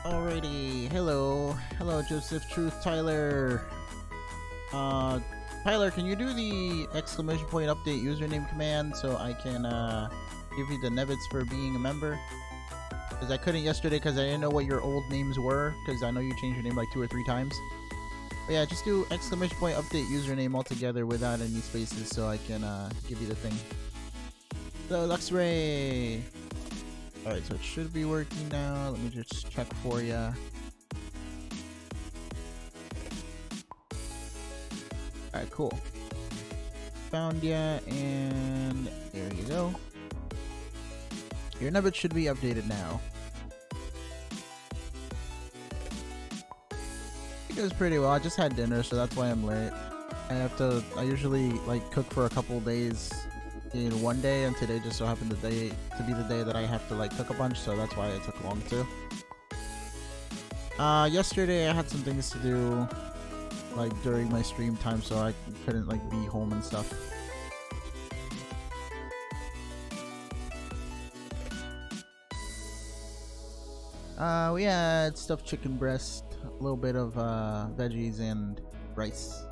Alrighty, hello Joseph Truth Tyler. Tyler, can you do the exclamation point update username command so I can give you the Nebbits for being a member? Because I couldn't yesterday because I didn't know what your old names were, because I know you changed your name like 2 or 3 times. But yeah, just do exclamation point update username altogether without any spaces so I can give you the thing. So Luxray. Alright, so it should be working now. Let me just check for ya. Alright, cool. Found ya, and there you go. Your Nebbit should be updated now. It goes pretty well. I just had dinner, so that's why I'm late. I usually like cook for a couple days in one day, and today just so happened to be the day that I have to like cook a bunch, so that's why it took long too. Yesterday I had some things to do like during my stream time, so I couldn't like be home and stuff. We had stuffed chicken breast, a little bit of veggies and rice.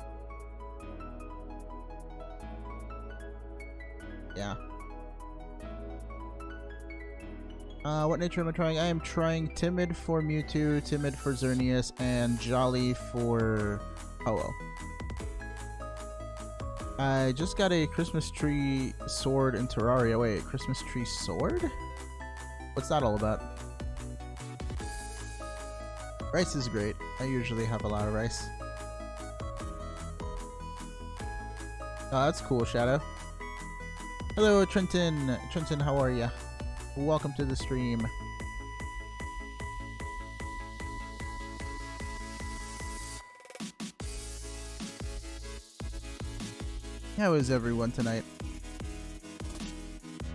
Yeah. What nature am I trying? I am trying Timid for Mewtwo, Timid for Xerneas, and Jolly for Ho-Oh. I just got a Christmas tree sword in Terraria. Wait, Christmas tree sword? What's that all about? Rice is great. I usually have a lot of rice. Oh, that's cool, Shadow. Hello, Trenton. Trenton, how are ya? Welcome to the stream. How is everyone tonight?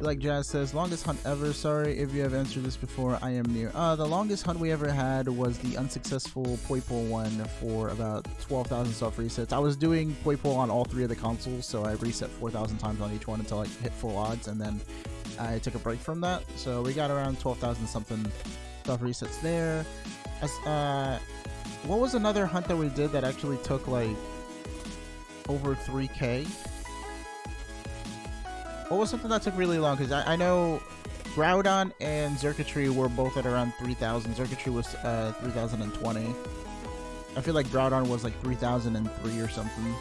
Like Jazz says, longest hunt ever. Sorry if you have answered this before. I am new. The longest hunt we ever had was the unsuccessful Poipole one for about 12,000 self resets. I was doing Poipole on all 3 of the consoles, so I reset 4,000 times on each one until I hit full odds, and then I took a break from that. So we got around 12,000 something self resets there. What was another hunt that we did that actually took like over 3K? What was something that took really long? Because I know Groudon and Xurkitree were both at around 3,000. Xurkitree was 3,020. I feel like Groudon was like 3,003 or something.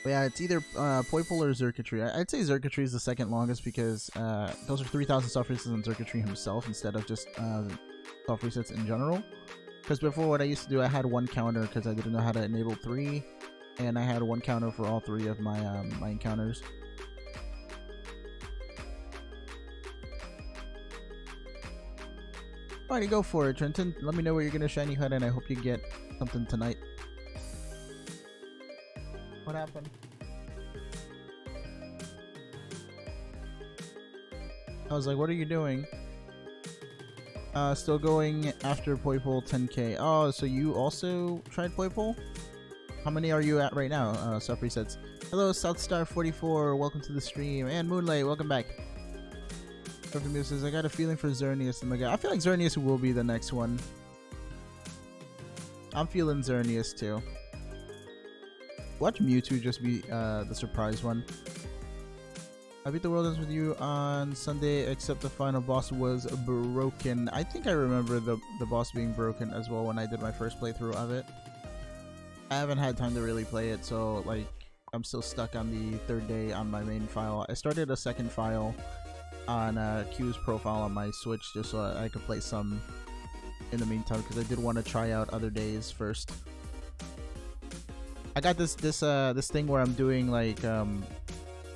But yeah, it's either Poipole or Xurkitree. I'd say Xurkitree is the second longest because those are 3,000 self resets on Xurkitree himself instead of just self resets in general. Because before, what I used to do, I had 1 counter because I didn't know how to enable 3, and I had 1 counter for all 3 of my my encounters. Alrighty, go for it, Trenton. Let me know where you're gonna shiny hunt, and I hope you get something tonight. What happened? I was like, what are you doing? Still going after Poipole 10k. Oh, so you also tried Poipole? How many are you at right now? Self resets. Hello, Southstar44. Welcome to the stream. And Moonlight, welcome back. Perfect Muse says, I got a feeling for Xerneas. Oh my god. I feel like Xerneas will be the next one. I'm feeling Xerneas too. Watch Mewtwo just be the surprise one. I beat the world ends with you on Sunday, except the final boss was broken. I think I remember the boss being broken as well when I did my first playthrough of it. I haven't had time to really play it, so like I'm still stuck on the 3rd day on my main file. I started a 2nd file on Q's profile on my Switch just so I could play some in the meantime because I did want to try out other days first. I got this thing where I'm doing like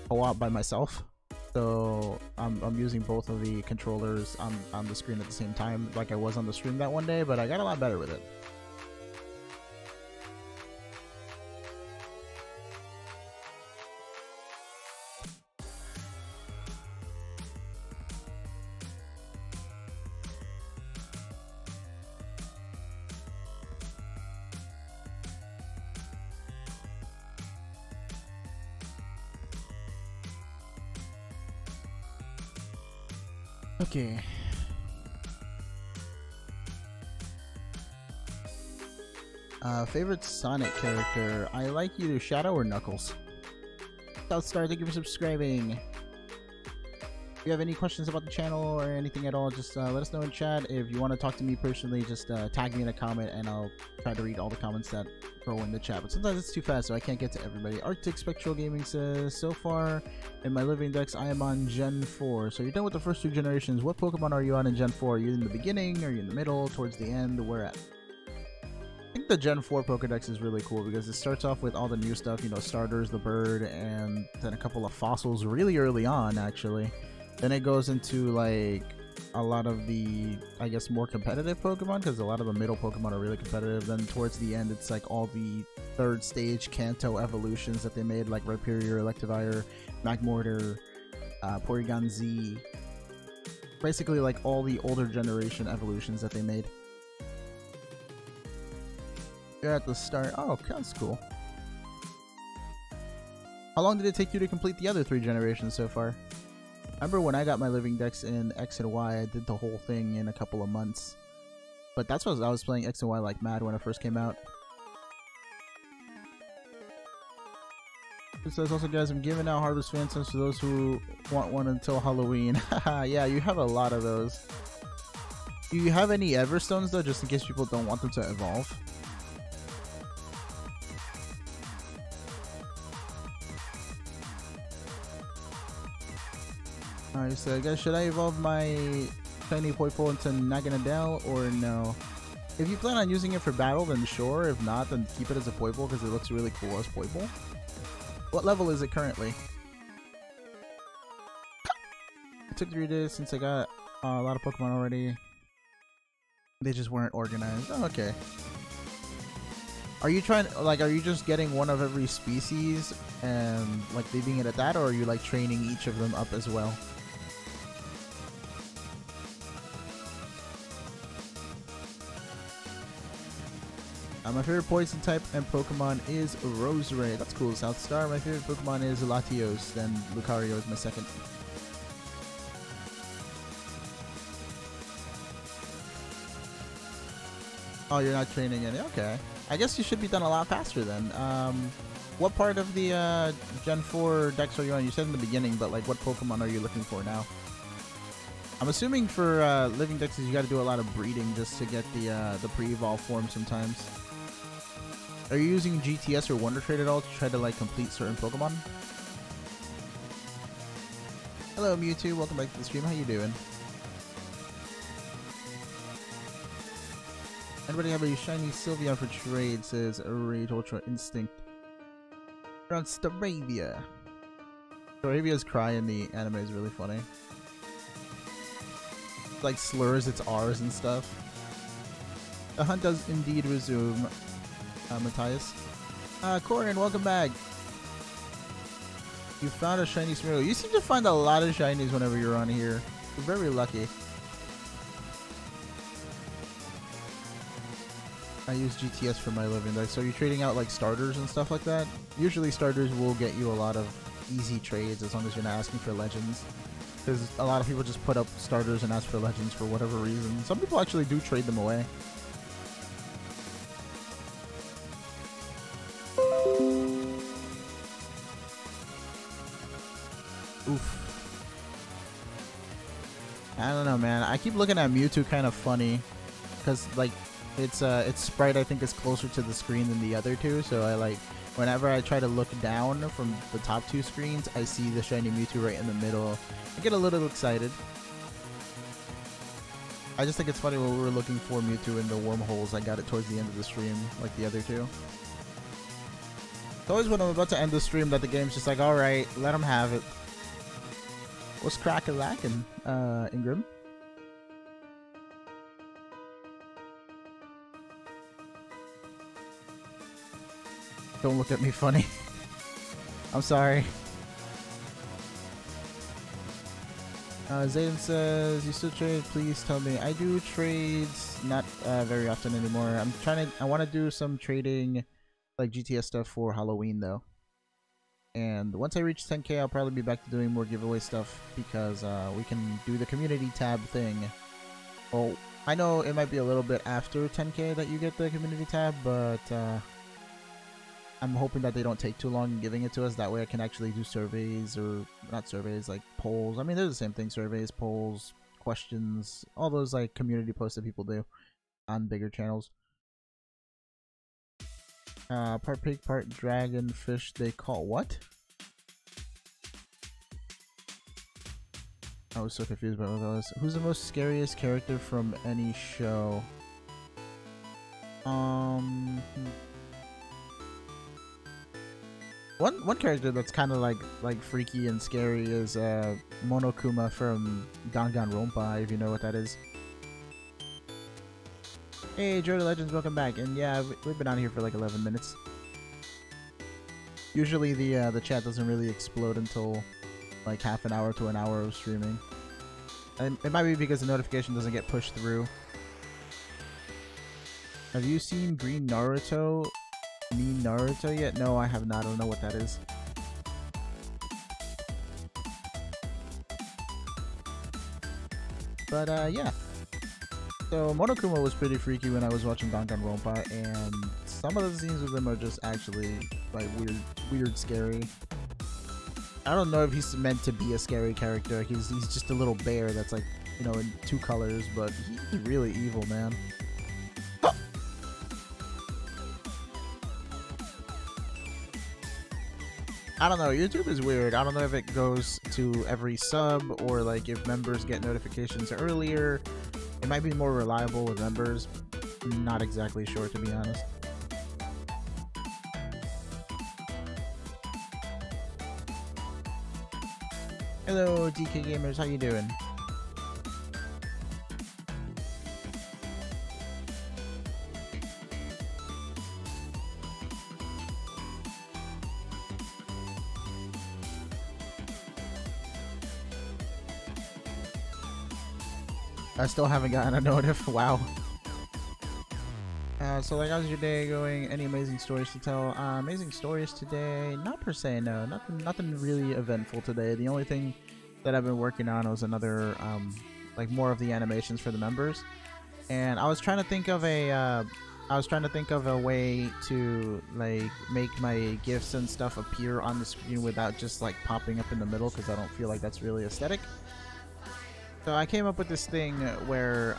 co-op by myself, so I'm using both of the controllers on the screen at the same time like I was on the stream that one day, but I got a lot better with it. Okay. Favorite Sonic character? I like either Shadow or Knuckles. Southstar, thank you for subscribing. If you have any questions about the channel or anything at all, just let us know in chat. If you want to talk to me personally, just tag me in a comment and I'll try to read all the comments that throw in the chat. But sometimes it's too fast, so I can't get to everybody. Arctic Spectral Gaming says, so far in my living dex, I am on Gen 4. So you're done with the first 2 generations. What Pokemon are you on in Gen 4? Are you in the beginning? Are you in the middle? Towards the end? Where at? I think the Gen 4 Pokedex is really cool because it starts off with all the new stuff, you know, starters, the bird, and then a couple of fossils really early on, actually. Then it goes into, like, a lot of the, I guess, more competitive Pokemon, because a lot of the middle Pokemon are really competitive. Then towards the end, it's, like, all the 3rd stage Kanto evolutions that they made, like Rhyperior, Electivire, Magmortar, Porygon Z. Basically, like, all the older generation evolutions that they made. You're at the start. Oh, that's cool. How long did it take you to complete the other 3 generations so far? I remember when I got my living dex in X and Y, I did the whole thing in a couple of months. But that's what I was playing X and Y like mad when it first came out. It says also, guys, I'm giving out Harvest Phantoms to those who want one until Halloween. Haha, yeah, you have a lot of those. Do you have any Everstones though, just in case people don't want them to evolve? Alright, so guys, should I evolve my shiny Poipole into Naganadel or no? If you plan on using it for battle, then sure. If not, then keep it as a Poipole because it looks really cool as Poipole. What level is it currently? It took 3 days since I got a lot of Pokemon already. They just weren't organized. Oh, okay. Are you trying, like, are you just getting one of every species and, like, leaving it at that, or are you, like, training each of them up as well? My favorite poison type and Pokemon is Roserade. That's cool, Southstar. My favorite Pokemon is Latios, then Lucario is my second. Oh, you're not training any? Okay. I guess you should be done a lot faster then. What part of the Gen 4 dex are you on? You said in the beginning, but like what Pokemon are you looking for now? I'm assuming for living dexes you got to do a lot of breeding just to get the pre-evolve form sometimes. Are you using GTS or Wonder Trade at all to try to like complete certain Pokemon? Hello Mewtwo, welcome back to the stream. How you doing? Anybody have a shiny Sylveon for trade? Says Rage Ultra Instinct. You're on Staravia. Staravia's cry in the anime is really funny. It, like slurs its R's and stuff. The hunt does indeed resume. Matthias. Corin, welcome back. You found a shiny Smeargle. You seem to find a lot of shinies whenever you're on here. You're very lucky. I use GTS for my living dex. So you're trading out like starters and stuff like that? Usually starters will get you a lot of easy trades as long as you're not asking for legends. Because a lot of people just put up starters and ask for legends for whatever reason. Some people actually do trade them away. Oof. I don't know, man. I keep looking at Mewtwo kind of funny because like its sprite I think is closer to the screen than the other two, so I like whenever I try to look down from the top 2 screens I see the shiny Mewtwo right in the middle. I get a little excited. I just think it's funny when we were looking for Mewtwo in the wormholes, I got it towards the end of the stream like the other two. It's always when I'm about to end the stream that the game's just like, alright, let them have it. What's crack-a-lackin', Ingram? Don't look at me funny. I'm sorry. Zayden says, you still trade? Please tell me. I do trades, not very often anymore. I want to do some trading, like GTS stuff for Halloween though. And once I reach 10k, I'll probably be back to doing more giveaway stuff because we can do the community tab thing. Well, I know it might be a little bit after 10k that you get the community tab, but I'm hoping that they don't take too long in giving it to us. That way I can actually do surveys, or not surveys, like polls. I mean, they're the same thing: surveys, polls, questions, all those like community posts that people do on bigger channels. Part pig, part dragon fish. They call what? I was so confused by what that was. Who's the most scariest character from any show? One character that's kind of like freaky and scary is Monokuma from Danganronpa, if you know what that is. Hey, Jordan Legends, welcome back. And yeah, we've been on here for like 11 minutes. Usually the chat doesn't really explode until like half an hour to an hour of streaming. And it might be because the notification doesn't get pushed through. Have you seen Green Naruto? Me Naruto yet? No, I have not. I don't know what that is. But yeah. So Monokuma was pretty freaky when I was watching Danganronpa, and some of the scenes with him are just actually like weird scary. I don't know if he's meant to be a scary character. He's just a little bear that's like, you know, in 2 colors, but he's really evil, man. I don't know, YouTube is weird. I don't know if it goes to every sub or like if members get notifications earlier. It might be more reliable with members. I'm not exactly sure, to be honest. Hello, DK Gamers, how you doing? I still haven't gotten a notif. Wow. So like, how's your day going? Any amazing stories to tell? Amazing stories today? Not per se, no. Nothing really eventful today. The only thing that I've been working on was another, like more of the animations for the members. And I was trying to think of a way to like make my GIFs and stuff appear on the screen without just like popping up in the middle, because I don't feel like that's really aesthetic. So I came up with this thing where,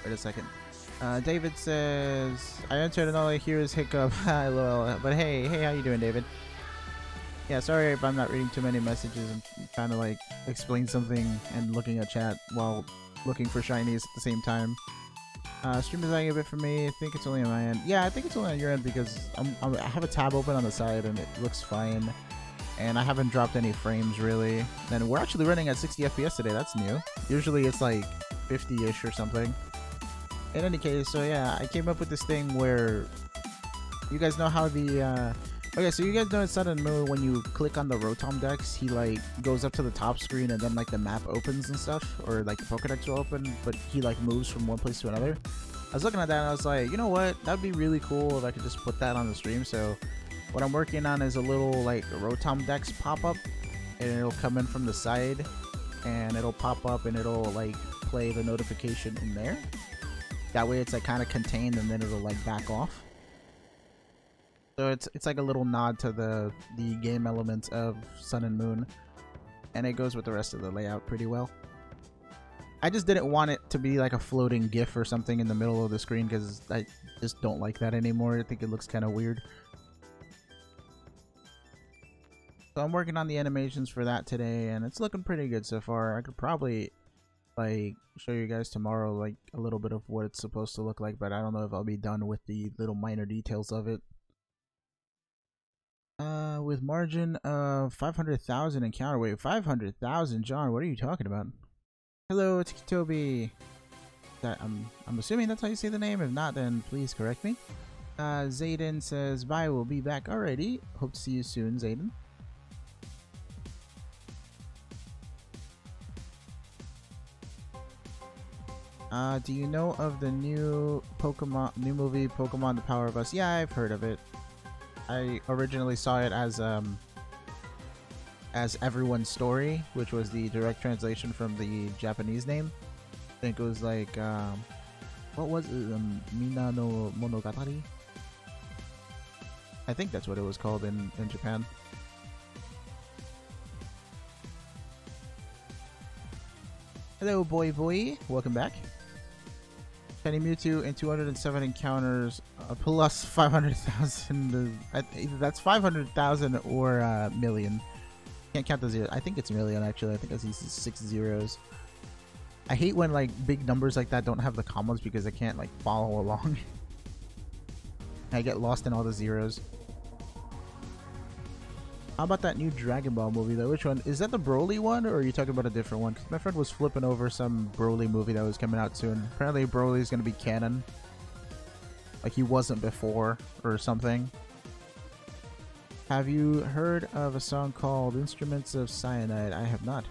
wait a second. David says, I entered and all I hear is hiccup. Hi, lol. But hey, how you doing, David? Yeah, sorry if I'm not reading too many messages. I'm trying to like explain something and looking at chat while looking for shinies at the same time. Stream is lagging a bit for me. I think it's only on my end. Yeah, I think it's only on your end because I have a tab open on the side and it looks fine. And I haven't dropped any frames really. And we're actually running at 60 FPS today. That's new. Usually it's like 50-ish or something. In any case, so yeah, I came up with this thing where you guys know how the okay, so you guys know in Sun and Moon when you click on the Rotom Dex, he like goes up to the top screen and then like the map opens and stuff, or like the Pokedex will open, but he like moves from one place to another. I was looking at that and I was like, you know what, that'd be really cool if I could just put that on the stream. So what I'm working on is a little like Rotom Dex pop-up, and it'll come in from the side and it'll pop up and it'll like play the notification in there. That way it's like kind of contained and then it'll like back off. So it's like a little nod to the game elements of Sun and Moon, and it goes with the rest of the layout pretty well. I just didn't want it to be like a floating GIF or something in the middle of the screen because I just don't like that anymore. I think it looks kind of weird. So I'm working on the animations for that today, and it's looking pretty good so far. I could probably like show you guys tomorrow like a little bit of what it's supposed to look like, but I don't know if I'll be done with the little minor details of it. With margin of 500,000 encounter wait, 500,000, John, what are you talking about? Hello, it's Kitobi. I'm assuming that's how you say the name. If not, then please correct me. Zayden says, bye, we'll be back already. Hope to see you soon, Zayden. Do you know of the new movie, Pokemon The Power of Us? Yeah, I've heard of it. I originally saw it as Everyone's Story, which was the direct translation from the Japanese name. I think it was like what was it? Mina no Monogatari? I think that's what it was called in Japan. Hello, boy. Welcome back. Shiny Mewtwo and 207 encounters plus 500,000. Either that's 500,000 or million. Can't count the zeros. I think it's million actually. I think it's these 6 zeros. I hate when like big numbers like that don't have the commas because I can't like follow along. I get lost in all the zeros. How about that new Dragon Ball movie though? Which one? Is that the Broly one or are you talking about a different one? 'Cause my friend was flipping over some Broly movie that was coming out soon. Apparently Broly is going to be canon. Like he wasn't before or something. Have you heard of a song called Instruments of Cyanide? I have not.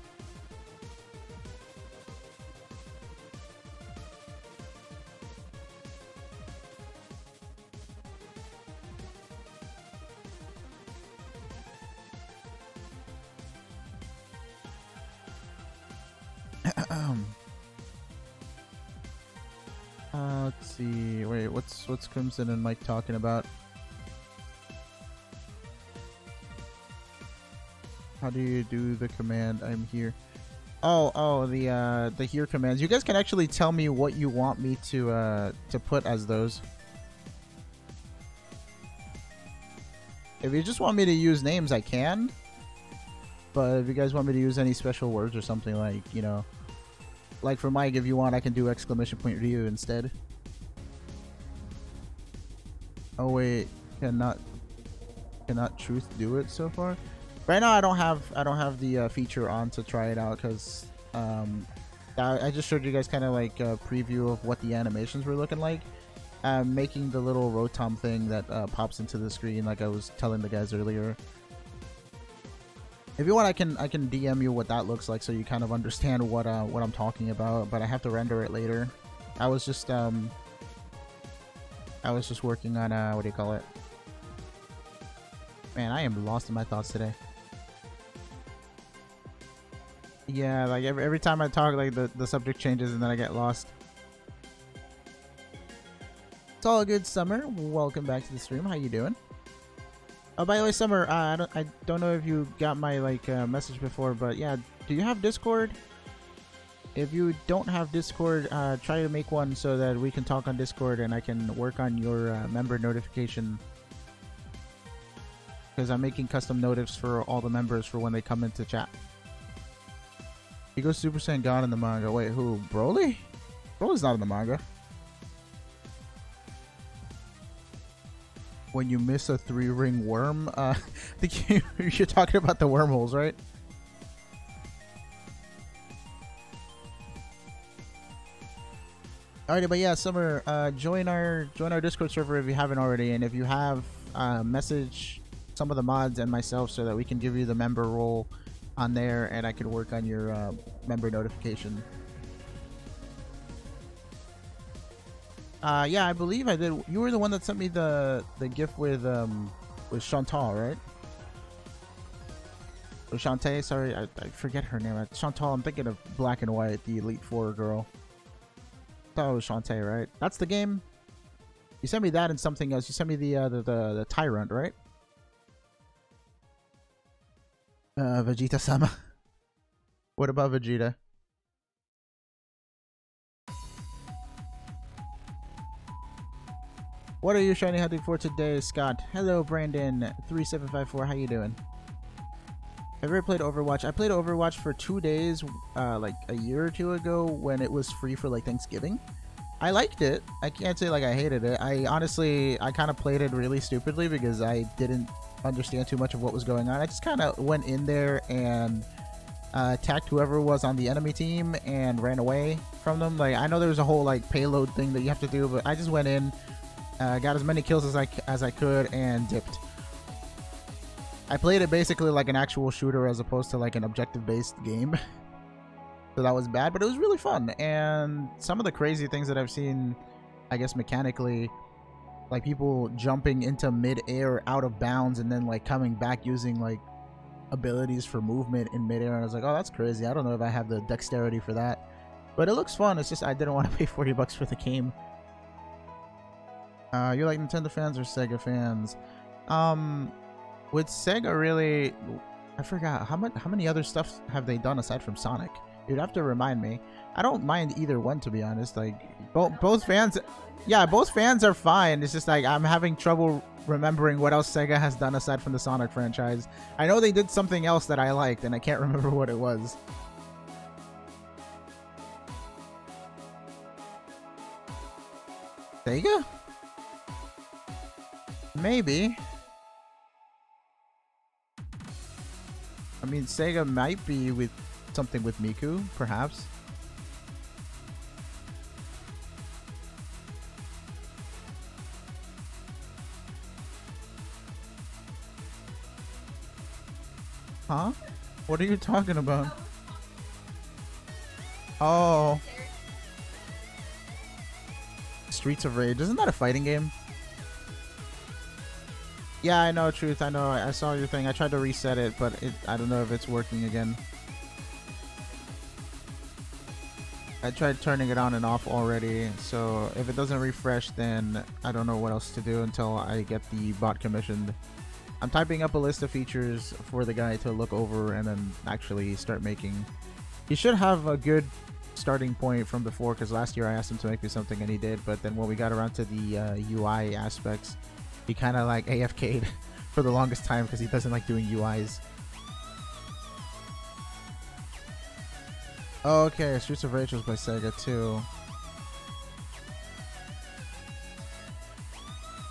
Let's see. Wait, what's Crimson and Mike talking about? How do you do the command? I'm here. Oh, the here commands. You guys can actually tell me what you want me to put as those. If you just want me to use names, I can. But if you guys want me to use any special words or something like, you know, like for Mike, if you want, I can do exclamation point Ryu instead. Oh wait, cannot Truth do it so far? Right now, I don't have the feature on to try it out because I just showed you guys kind of like a preview of what the animations were looking like. Making the little Rotom thing that pops into the screen, like I was telling the guys earlier. If you want, I can DM you what that looks like so you kind of understand what I'm talking about. But I have to render it later. I was just working on what do you call it? Man, I am lost in my thoughts today. Yeah, like every time I talk, like the subject changes and then I get lost. It's all good, Summer. Welcome back to the stream. How you doing? Oh, by the way, Summer, I don't know if you got my like message before, but yeah, do you have Discord? If you don't have Discord, try to make one so that we can talk on Discord and I can work on your member notification. Because I'm making custom notifs for all the members for when they come into chat. He goes Super Saiyan God in the manga. Wait, who? Broly? Broly's not in the manga. When you miss a 3-ring worm, I think you're talking about the wormholes, right? Alrighty, but yeah, Summer, join our Discord server if you haven't already, and if you have, message some of the mods and myself so that we can give you the member role on there, and I can work on your member notification. Yeah, I believe I did. You were the one that sent me the GIF with Chantal, right? Or Shantae, sorry, I forget her name. Chantal, I'm thinking of Black and White, the Elite Four girl. I thought it was Shantae, right? That's the game. You sent me that and something else. You sent me the Tyrant, right? Vegeta-sama. What about Vegeta? What are you shiny hunting for today, Scott? Hello, Brandon3754. How you doing? Have you ever played Overwatch? I played Overwatch for 2 days, like a year or two ago when it was free for like Thanksgiving. I liked it. I can't say like I hated it. I kind of played it really stupidly because I didn't understand too much of what was going on. I just kind of went in there and attacked whoever was on the enemy team and ran away from them. Like, I know there was a whole like payload thing that you have to do, but I just went in, got as many kills as I could and dipped. I played it basically like an actual shooter as opposed to like an objective-based game. So that was bad, but it was really fun. And some of the crazy things that I've seen, I guess mechanically, like people jumping into mid-air out of bounds and then like coming back using like abilities for movement in mid-air. And I was like, oh, that's crazy. I don't know if I have the dexterity for that, but it looks fun. It's just I didn't want to pay 40 bucks for the game. You like Nintendo fans or Sega fans? With Sega, really, I forgot how many other stuff have they done aside from Sonic. You'd have to remind me. I don't mind either one, to be honest. Like both fans, yeah, both fans are fine. It's just like I'm having trouble remembering what else Sega has done aside from the Sonic franchise. I know they did something else that I liked, and I can't remember what it was. Sega? Maybe. I mean, Sega might be with something with Miku, perhaps. Huh? What are you talking about? Oh. Streets of Rage. Isn't that a fighting game? Yeah, I know, Truth. I know. I saw your thing. I tried to reset it, but I don't know if it's working again. I tried turning it on and off already, so if it doesn't refresh, then I don't know what else to do until I get the bot commissioned. I'm typing up a list of features for the guy to look over and then actually start making. He should have a good starting point from before, because last year I asked him to make me something and he did, but then when we got around to the UI aspects, he kind of like AFK'd for the longest time because he doesn't like doing UIs. Oh, okay, Streets of Rage was by Sega too.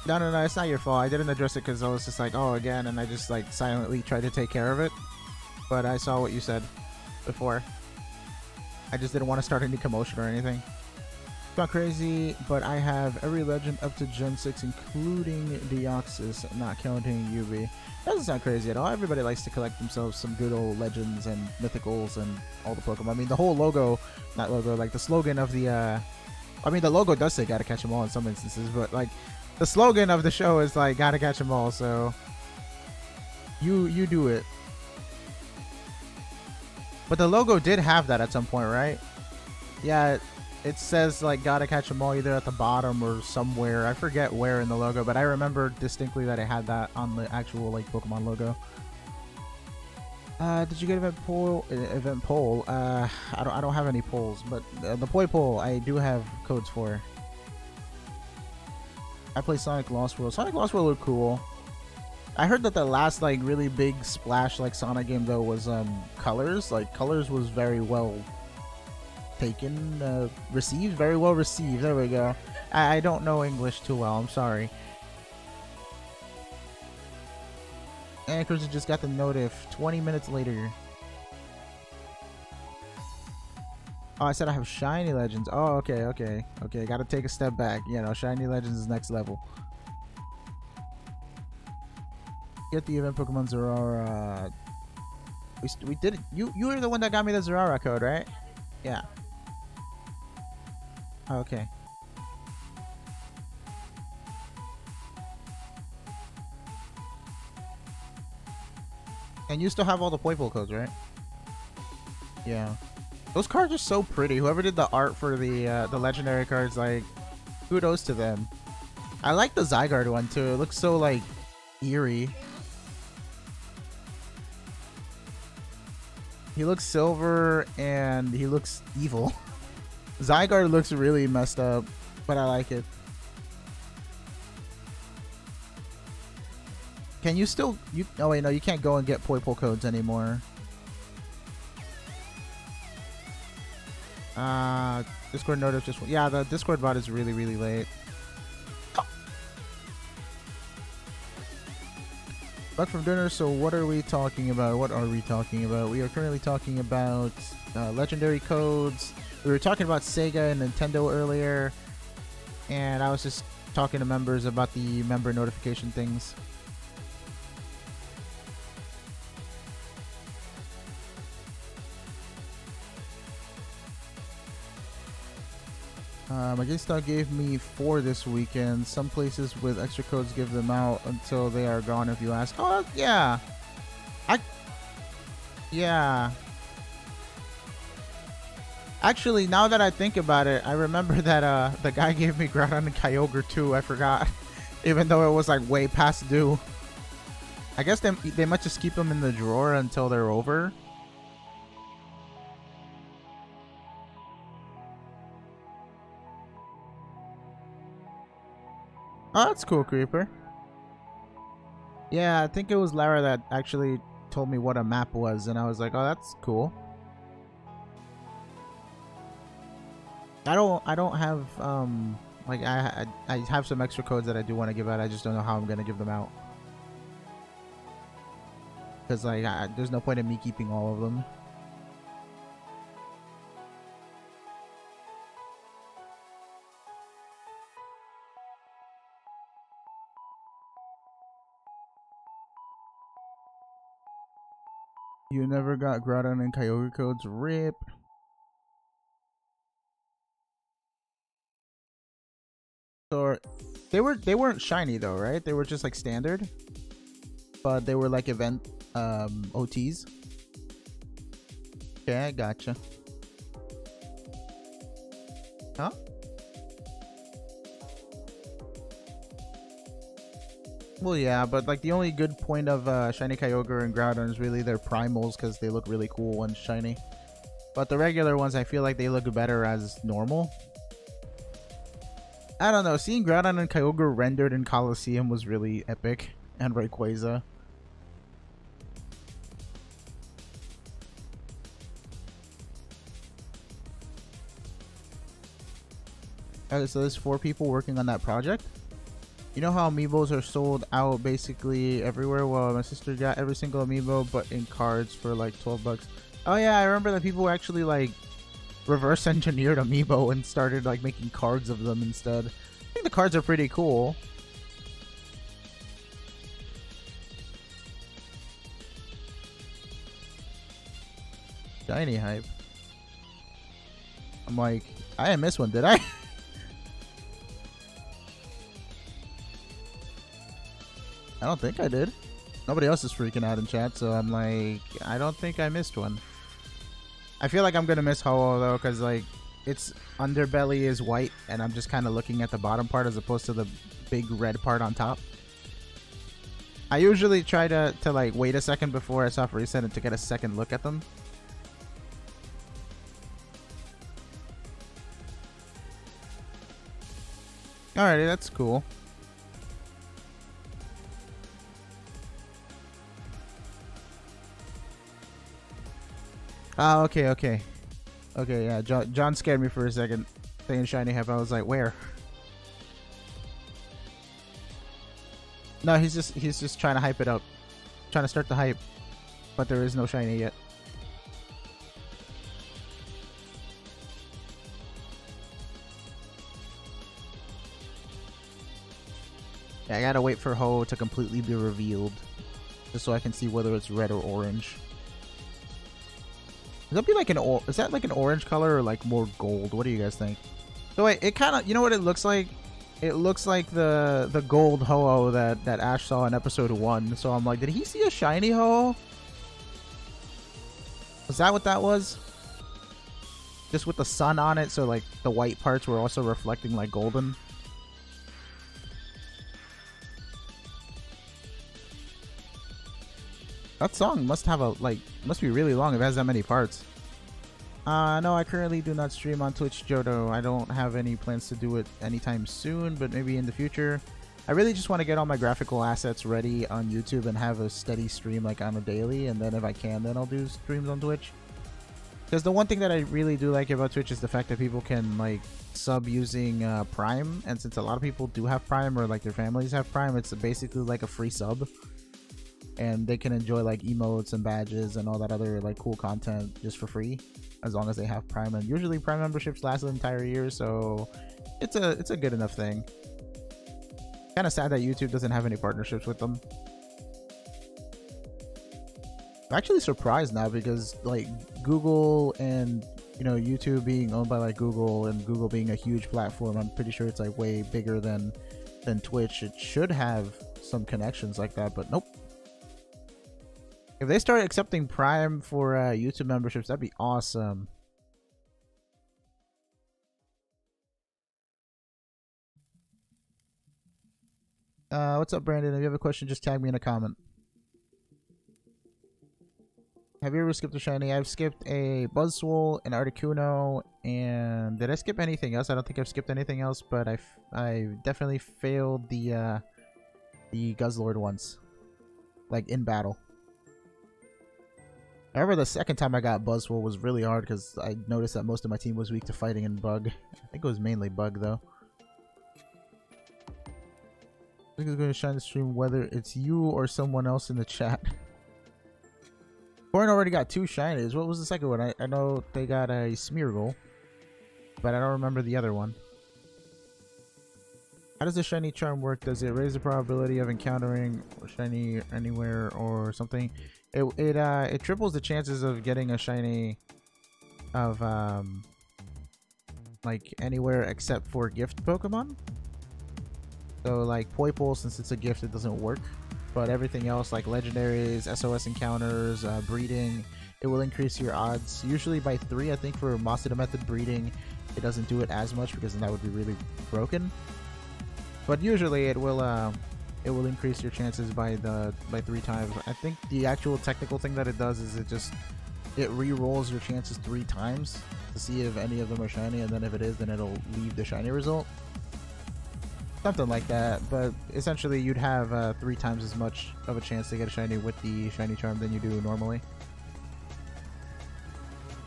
No, it's not your fault. I didn't address it because I was just like, oh, again, and I just like silently tried to take care of it. But I saw what you said before. I just didn't want to start any commotion or anything. It's not crazy, but I have every legend up to Gen 6, including Deoxys, not counting UV. Doesn't sound crazy at all. Everybody likes to collect themselves some good old legends and mythicals and all the Pokemon. I mean, the whole logo, not logo, like the slogan of the, I mean, the logo does say gotta catch them all in some instances, but like the slogan of the show is like gotta catch them all, so you do it. But the logo did have that at some point, right? Yeah, it says like gotta catch them all either at the bottom or somewhere. I forget where in the logo, but I remember distinctly that it had that on the actual like Pokemon logo. Did you get event poll? I don't have any polls, but the Poi poll I do have codes for. I play Sonic Lost World. Sonic Lost World looked cool. I heard that the last like really big splash like Sonic game though was Colors. Like Colors was very well taken, received, very well received. There we go. I don't know English too well. I'm sorry. And Cruiser just got the notif 20 minutes later. Oh, I said I have Shiny Legends. Oh, okay. Gotta take a step back. You know, Shiny Legends is next level. Get the event Pokemon Zeraora. We did it. You were the one that got me the Zeraora code, right? Yeah. Okay. And you still have all the Poipole codes, right? Yeah. Those cards are so pretty. Whoever did the art for the legendary cards, like, kudos to them. I like the Zygarde one too. It looks so like eerie. He looks silver and he looks evil. Zygarde looks really messed up, but I like it. Can you still... oh wait, no, you can't go and get Poipole codes anymore. Discord notice just... yeah, the Discord bot is really, really late. Back from dinner, so what are we talking about? We are currently talking about legendary codes. We were talking about Sega and Nintendo earlier, and I was just talking to members about the member notification things. GameStop gave me 4 this weekend. Some places with extra codes give them out until they are gone if you ask. Oh, yeah. Yeah. Actually, now that I think about it, I remember that the guy gave me Groudon and Kyogre too. I forgot. Even though it was like way past due. I guess they might just keep them in the drawer until they're over. Oh, that's cool, Creeper. Yeah, I think it was Lara that actually told me what a map was, and I was like, oh, that's cool. I don't have like I have some extra codes that I do want to give out. I just don't know how I'm gonna give them out, because like there's no point in me keeping all of them. You never got Groudon and Kyogre codes? RIP. So they weren't shiny though, right? They were just like standard, but they were like event OTs. Okay, I gotcha. Huh? Well, yeah, but like the only good point of shiny Kyogre and Groudon is really their primals, because they look really cool when shiny. But the regular ones, I feel like they look better as normal. I don't know. Seeing Groudon and Kyogre rendered in Coliseum was really epic, and Rayquaza. Okay, so there's 4 people working on that project. You know how amiibos are sold out basically everywhere? Well, my sister got every single amiibo, but in cards for like 12 bucks. Oh yeah, I remember that people actually like reverse engineered amiibo and started like making cards of them instead. I think the cards are pretty cool. Shiny hype. I'm like, I didn't miss one, did I? I don't think I did. Nobody else is freaking out in chat, so I'm like, I don't think I missed one. I feel like I'm gonna miss Ho-Oh though, because like its underbelly is white and I'm just kind of looking at the bottom part as opposed to the big red part on top. I usually try to like wait a second before I soft reset it to get a second look at them. Alrighty, that's cool. Oh, okay, okay. Okay, yeah, John scared me for a second. Saying shiny hype, I was like, where? No, he's just trying to hype it up. Trying to start the hype. But there is no shiny yet. Yeah, I gotta wait for Ho to completely be revealed. Just so I can see whether it's red or orange. Does that be like is that like an orange color or like more gold? What do you guys think? So wait, it kind of, you know what it looks like? It looks like the gold Ho-Oh that Ash saw in episode 1. So I'm like, did he see a shiny Ho-Oh? Was that what that was? Just with the sun on it, so like the white parts were also reflecting like golden. That song must have must be really long if it has that many parts. No, I currently do not stream on Twitch, Jodo. I don't have any plans to do it anytime soon, but maybe in the future. I really just want to get all my graphical assets ready on YouTube and have a steady stream like on a daily, and then if I can, then I'll do streams on Twitch. Because the one thing that I really do like about Twitch is the fact that people can like sub using Prime, and since a lot of people do have Prime or like their families have Prime, it's basically like a free sub. And they can enjoy like emotes and badges and all that other like cool content just for free, as long as they have Prime. And usually Prime memberships last an entire year, so it's a good enough thing. Kind of sad that YouTube doesn't have any partnerships with them. I'm actually surprised now because like Google and you know, YouTube being owned by like Google and Google being a huge platform, I'm pretty sure it's like way bigger than Twitch. It should have some connections like that, but nope. If they start accepting Prime for YouTube memberships, that'd be awesome. What's up, Brandon? If you have a question, just tag me in a comment. Have you ever skipped a shiny? I've skipped a Buzzwole, an Articuno, and did I skip anything else? I don't think I've skipped anything else, but I definitely failed the Guzzlord once, like in battle. However, the second time I got Buzzwole was really hard because I noticed that most of my team was weak to fighting and bug. I think it was mainly bug though. I think it's going to shine the stream whether it's you or someone else in the chat. Corn already got 2 shinies. What was the second one? I know they got a Smeargle, but I don't remember the other one. How does the shiny charm work? Does it raise the probability of encountering shiny anywhere or something? It triples the chances of getting a shiny of like anywhere except for gift Pokemon. So like Poipole, since it's a gift, it doesn't work. But everything else like legendaries, SOS encounters, breeding, it will increase your odds. Usually by 3, I think for Mossida method breeding, it doesn't do it as much because then that would be really broken. But usually it will increase your chances by 3 times. I think the actual technical thing that it does is it re-rolls your chances 3 times to see if any of them are shiny, and then if it is, then it'll leave the shiny result. Something like that, but essentially you'd have 3 times as much of a chance to get a shiny with the shiny charm than you do normally.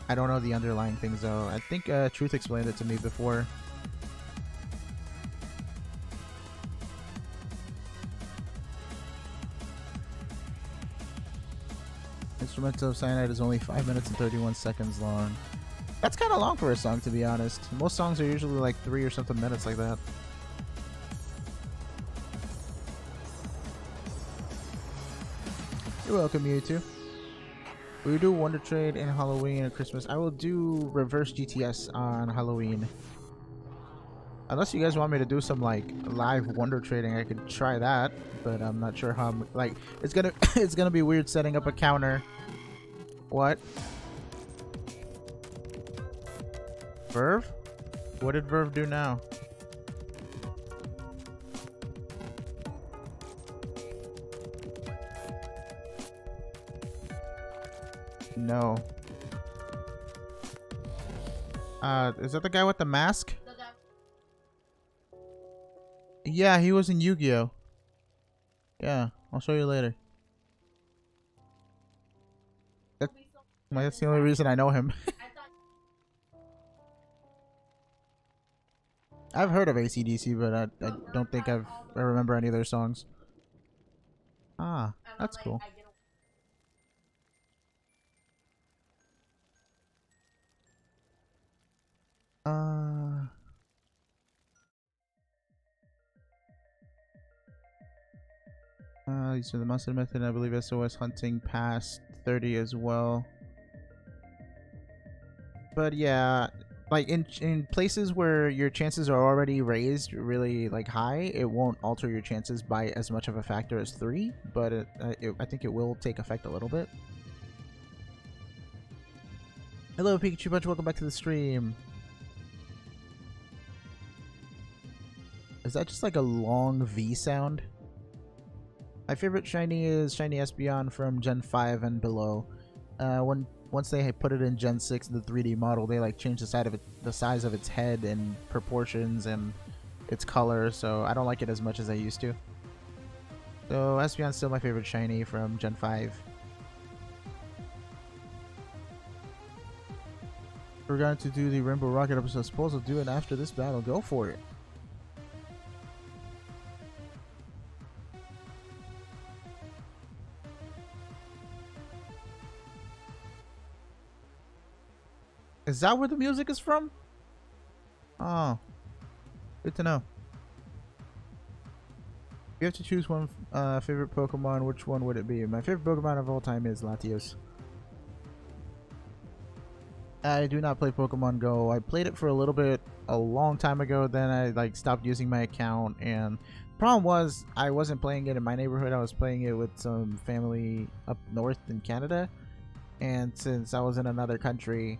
I don't know the underlying things though. I think Truth explained it to me before. Instrumental of Cyanide is only 5 minutes and 31 seconds long. That's kind of long for a song, to be honest. Most songs are usually like 3 or something minutes like that. You're welcome, Mewtwo. Will you do Wonder Trade in Halloween or Christmas? I will do reverse GTS on Halloween. Unless you guys want me to do some like live Wonder Trading, I could try that, but I'm not sure how. Like, it's gonna be weird setting up a counter. What? Verve? What did Verve do now? No. Is that the guy with the mask? Yeah, he was in Yu-Gi-Oh! Yeah, I'll show you later. That's the only reason I know him. I've heard of AC/DC, but I don't think I remember any of their songs. Ah, that's cool. These are the Mustard Method, I believe SOS hunting past 30 as well. But yeah, like in places where your chances are already raised really like high, it won't alter your chances by as much of a factor as 3, but I think it will take effect a little bit. Hello Pikachu Bunch, welcome back to the stream. Is that just like a long V sound? My favorite shiny is Shiny Espeon from Gen 5 and below. Once they put it in Gen 6, the 3D model, they like changed the size of its head and proportions and its color, so I don't like it as much as I used to. So Espeon's still my favorite shiny from Gen 5. We're going to do the Rainbow Rocket episode. Suppose I'll do it after this battle. Go for it. Is that where the music is from? Oh, good to know. You have to choose one favorite Pokemon. Which one would it be? My favorite Pokemon of all time is Latios. I do not play Pokemon Go. I played it for a little bit a long time ago, then I like stopped using my account, and the problem was I wasn't playing it in my neighborhood. I was playing it with some family up north in Canada, and since I was in another country,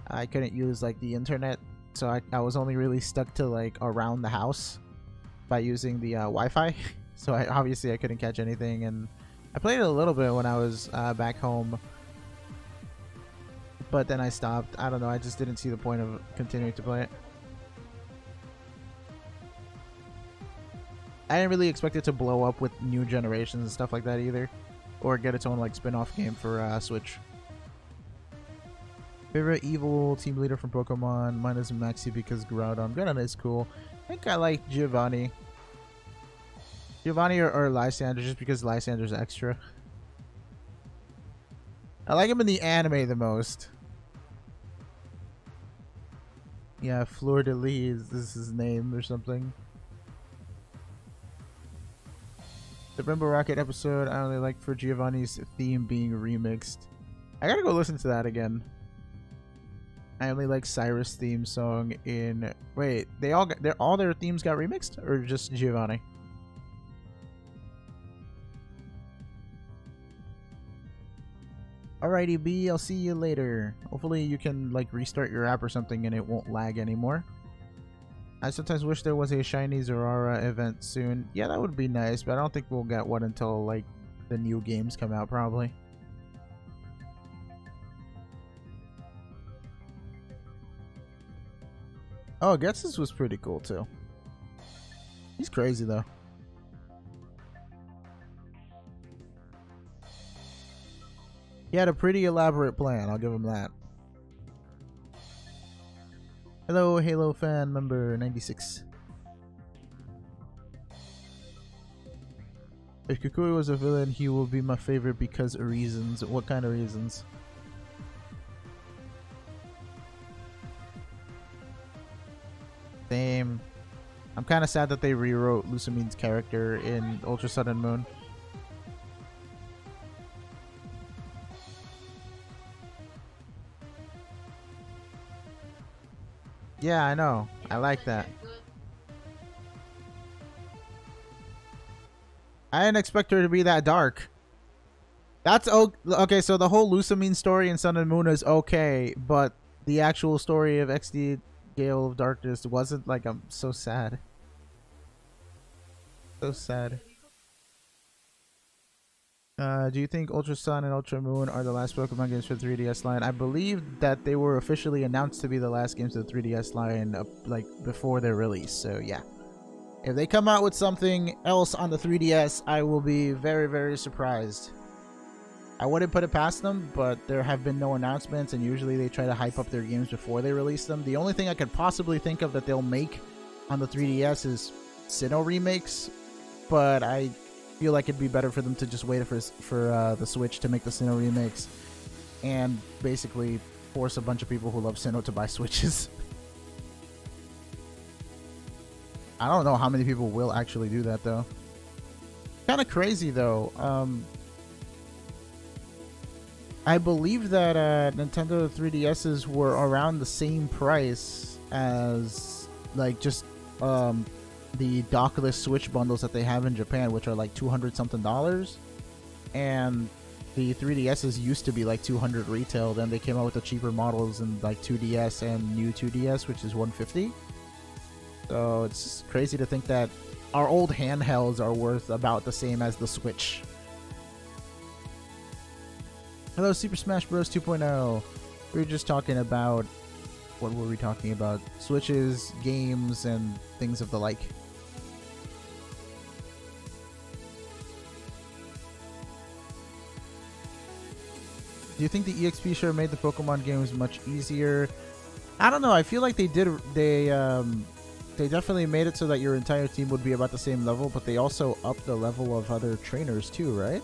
I couldn't use like the internet, so I was only really stuck to like around the house by using the Wi-Fi. So obviously I couldn't catch anything, and I played it a little bit when I was back home, but then I stopped. I don't know, I just didn't see the point of continuing to play it. I didn't really expect it to blow up with new generations and stuff like that either, or get its own like spin-off game for Switch. Favorite evil team leader from Pokemon? Mine is Maxie because Groudon. Groudon is cool. I think I like Giovanni. Giovanni or Lysander, just because Lysander's extra. I like him in the anime the most. Yeah, Fleur de Lis is his name or something. The Rainbow Rocket episode I only like for Giovanni's theme being remixed. I gotta go listen to that again. I only like Cyrus' theme song in... Wait, all their themes got remixed? Or just Giovanni? Alrighty, B, I'll see you later. Hopefully you can like restart your app or something and it won't lag anymore. I sometimes wish there was a shiny Zeraora event soon. Yeah, that would be nice, but I don't think we'll get one until like the new games come out probably. Oh, Ghetsis was pretty cool too. He's crazy though. He had a pretty elaborate plan, I'll give him that. Hello, Halo fan member 96. If Kukui was a villain, he will be my favorite because of reasons. What kind of reasons? Same. I'm kind of sad that they rewrote Lucamine's character in Ultra Sun and Moon. Yeah, I know. I like that. I didn't expect her to be that dark. That's okay. So the whole Lucamine story in Sun and Moon is okay, but the actual story of XD Gale of Darkness wasn't. Like, I'm so sad. So sad. Do you think Ultra Sun and Ultra Moon are the last Pokemon games for the 3DS line? I believe that they were officially announced to be the last games of the 3DS line like before their release, so yeah. If they come out with something else on the 3DS, I will be very, very surprised. I wouldn't put it past them, but there have been no announcements, and usually they try to hype up their games before they release them. The only thing I could possibly think of that they'll make on the 3DS is Sinnoh remakes, but I feel like it'd be better for them to just wait for the Switch to make the Sinnoh remakes and basically force a bunch of people who love Sinnoh to buy Switches. I don't know how many people will actually do that though. Kind of crazy though. I believe that Nintendo 3DSs were around the same price as like just the dockless Switch bundles that they have in Japan, which are like $200 something, and the 3DSs used to be like $200 retail. Then they came out with the cheaper models in like 2DS and new 2DS, which is $150. So it's crazy to think that our old handhelds are worth about the same as the Switch. Hello, Super Smash Bros. 2.0. We were just talking about, what were we talking about? Switches, games, and things of the like. Do you think the EXP share made the Pokemon games much easier? I don't know. I feel like they did. They definitely made it so that your entire team would be about the same level, but they also upped the level of other trainers too, right?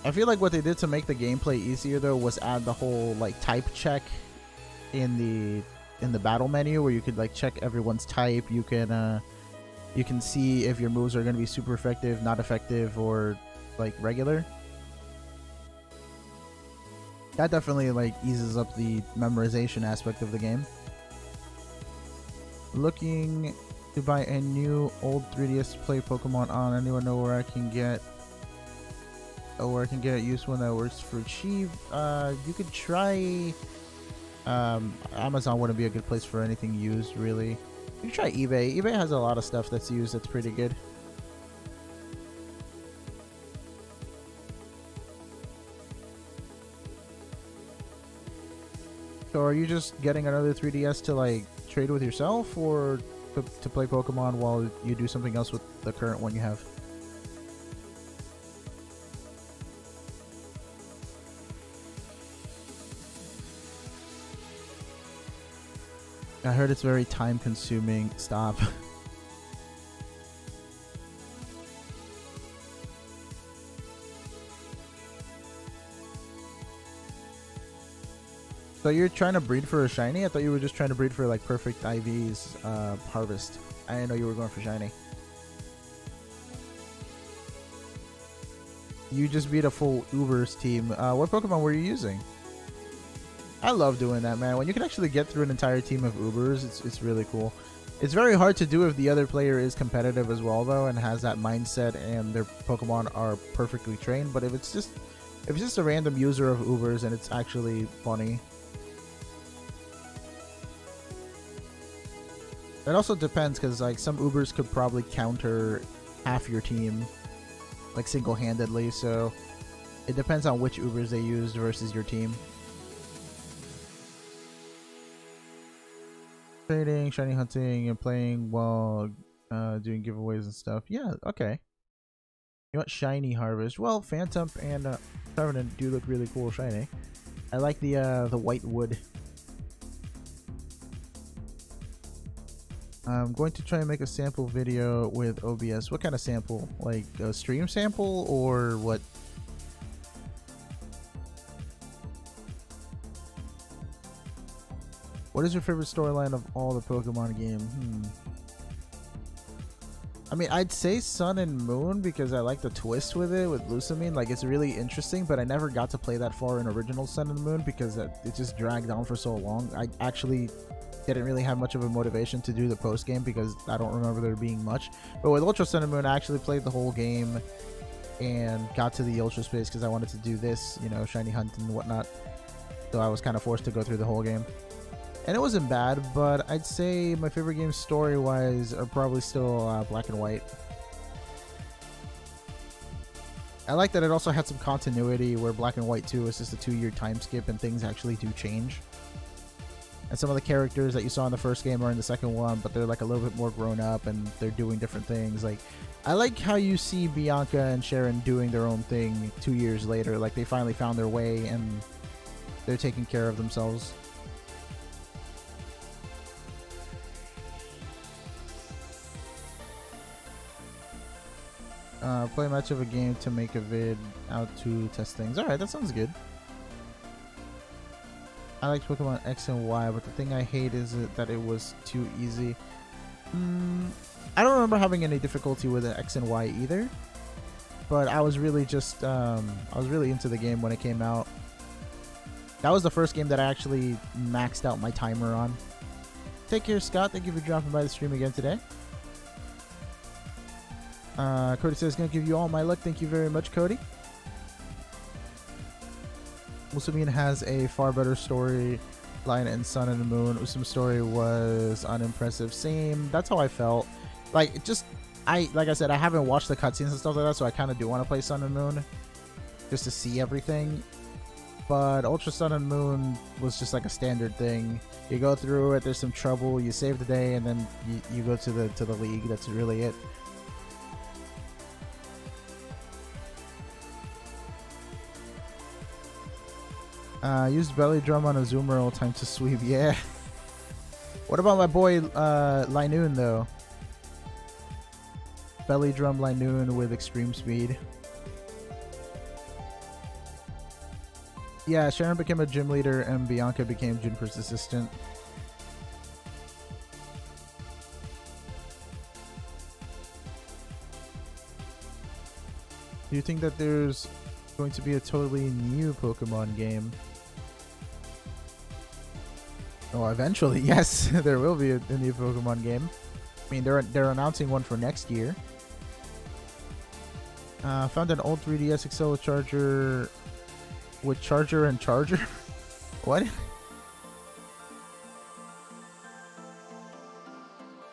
I feel like what they did to make the gameplay easier though was add the whole like type check in the battle menu where you could like check everyone's type. You can see if your moves are going to be super effective, not effective, or like regular. That definitely like eases up the memorization aspect of the game. Looking to buy a new old 3DS to play Pokemon on. Anyone know where I can get a used one that works for cheap? You could try Amazon wouldn't be a good place for anything used, really. You can try eBay. eBay has a lot of stuff that's used that's pretty good. So are you just getting another 3DS to like trade with yourself, or to play Pokemon while you do something else with the current one you have? I heard it's very time consuming. Stop. So you're trying to breed for a shiny? I thought you were just trying to breed for like perfect IV's harvest. I didn't know you were going for shiny. You just beat a full Ubers team. What Pokemon were you using? I love doing that, man. When you can actually get through an entire team of Ubers, it's really cool. It's very hard to do if the other player is competitive as well, though, and has that mindset and their Pokemon are perfectly trained. But if it's just a random user of Ubers and it's actually funny. It also depends, because like some Ubers could probably counter half your team, like single-handedly. So it depends on which Ubers they used versus your team. Trading, shiny hunting, and playing while doing giveaways and stuff. Yeah, okay. You want shiny harvest? Well, Phantom and Trevenant do look really cool shiny. I like the white wood. I'm going to try and make a sample video with OBS. What kind of sample? Like a stream sample or what? What is your favorite storyline of all the Pokemon game? I mean, I'd say Sun and Moon because I like the twist with it with Lusamine. Like, it's really interesting, but I never got to play that far in original Sun and Moon because it just dragged on for so long. I actually didn't really have much of a motivation to do the post game because I don't remember there being much. But with Ultra Sun and Moon, I actually played the whole game and got to the Ultra Space because I wanted to do this, you know, shiny hunt and whatnot. So I was kind of forced to go through the whole game. And it wasn't bad, but I'd say my favorite games story-wise are probably still Black and White. I like that it also had some continuity where Black and White 2 is just a 2-year time skip and things actually do change. And some of the characters that you saw in the first game are in the second one, but they're like a little bit more grown up and they're doing different things. Like, I like how you see Bianca and Sharon doing their own thing 2 years later. Like, they finally found their way and they're taking care of themselves. Play a match of a game to make a vid out to test things. Alright, that sounds good. I like Pokemon X and Y, but the thing I hate is that it was too easy. I don't remember having any difficulty with the X and Y either, but I was really just I was really into the game when it came out. That was the first game that I actually maxed out my timer on. Take care, Scott. Thank you for dropping by the stream again today. Cody says, gonna give you all my luck. Thank you very much, Cody. Lusamine has a far better story line in Sun and Moon. Usuma's story was unimpressive. Same. That's how I felt. Like, like I said, I haven't watched the cutscenes and stuff like that, so I kind of do want to play Sun and Moon just to see everything. But Ultra Sun and Moon was just like a standard thing. You go through it, there's some trouble, you save the day, and then you go to the league. That's really it. Used belly drum on a zoomer all time to sweep. Yeah. What about my boy Linoon though? Belly drum Linoon with extreme speed. Yeah, Sharon became a gym leader and Bianca became Juniper's assistant. Do you think that there's going to be a totally new Pokemon game? Oh, eventually, yes, there will be a new Pokemon game. I mean, they're announcing one for next year. Found an old 3DS XL with charger and charger. What?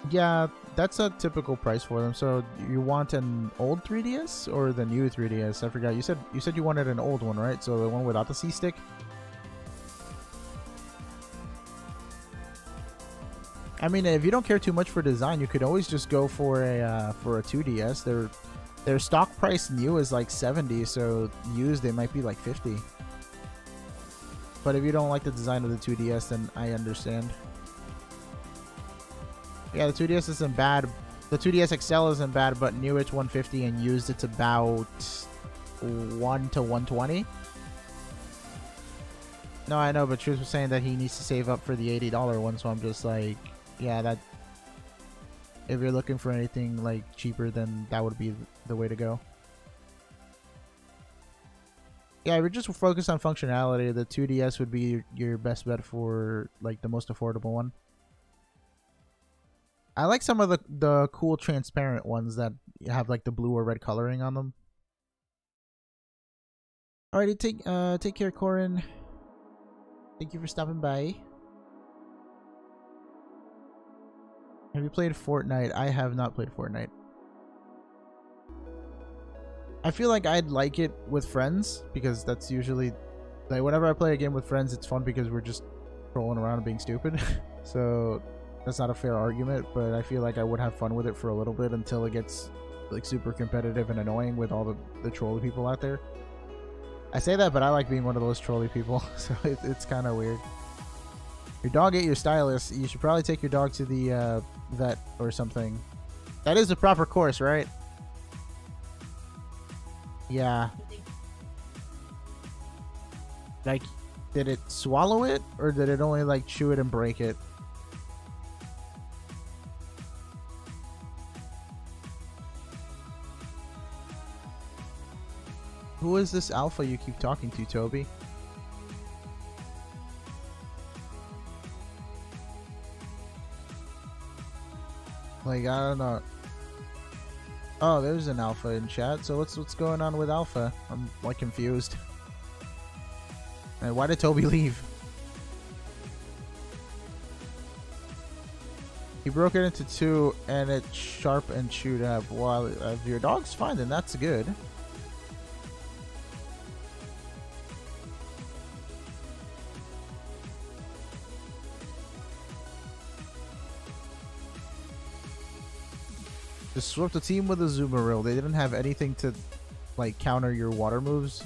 Yeah, that's a typical price for them. So you want an old 3DS or the new 3DS? I forgot. You said you wanted an old one, right? So the one without the C stick. I mean, if you don't care too much for design, you could always just go for a 2DS. Their stock price new is like 70, so used they might be like 50. But if you don't like the design of the 2DS, then I understand. Yeah, the 2DS isn't bad. The 2DS XL isn't bad, but new it's 150 and used it's about 1 to 120. No, I know, but Truth was saying that he needs to save up for the $80 one, so I'm just like, yeah, that if you're looking for anything like cheaper, then that would be the way to go. Yeah, if you're just focused on functionality, the 2DS would be your best bet for like the most affordable one. I like some of the cool transparent ones that have like the blue or red coloring on them. Alrighty, take care, Corin. Thank you for stopping by. Have you played Fortnite? I have not played Fortnite. I feel like I'd like it with friends because that's usually like whenever I play a game with friends, it's fun because we're just trolling around and being stupid. So that's not a fair argument, but I feel like I would have fun with it for a little bit until it gets like super competitive and annoying with all the trolly people out there. I say that, but I like being one of those trolly people, so it's kind of weird. Your dog ate your stylus. You should probably take your dog to the vet or something. That is the proper course, right? Yeah. Like, did it swallow it, or did it only like chew it and break it? Who is this alpha you keep talking to, Toby? Like, I don't know. Oh, there's an alpha in chat. So what's going on with alpha? I'm like confused. And why did Toby leave? He broke it into two and it's sharp and chewed up. Well, if your dog's fine, then that's good. Just swept the team with a Zoomeril. They didn't have anything to like counter your water moves.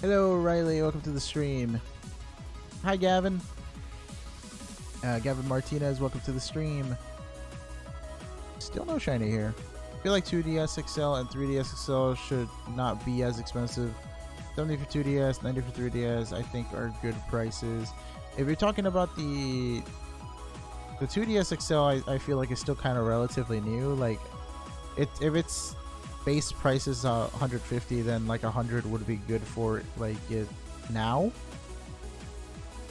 Hello, Riley. Welcome to the stream. Hi, Gavin. Gavin Martinez, welcome to the stream. Still no shiny here. I feel like 2DS XL and 3DS XL should not be as expensive. 70 for 2DS, 90 for 3DS, I think are good prices. If you're talking about the 2DS XL, I feel like it's still kind of relatively new. Like, if its base price is 150, then like 100 would be good for like it now.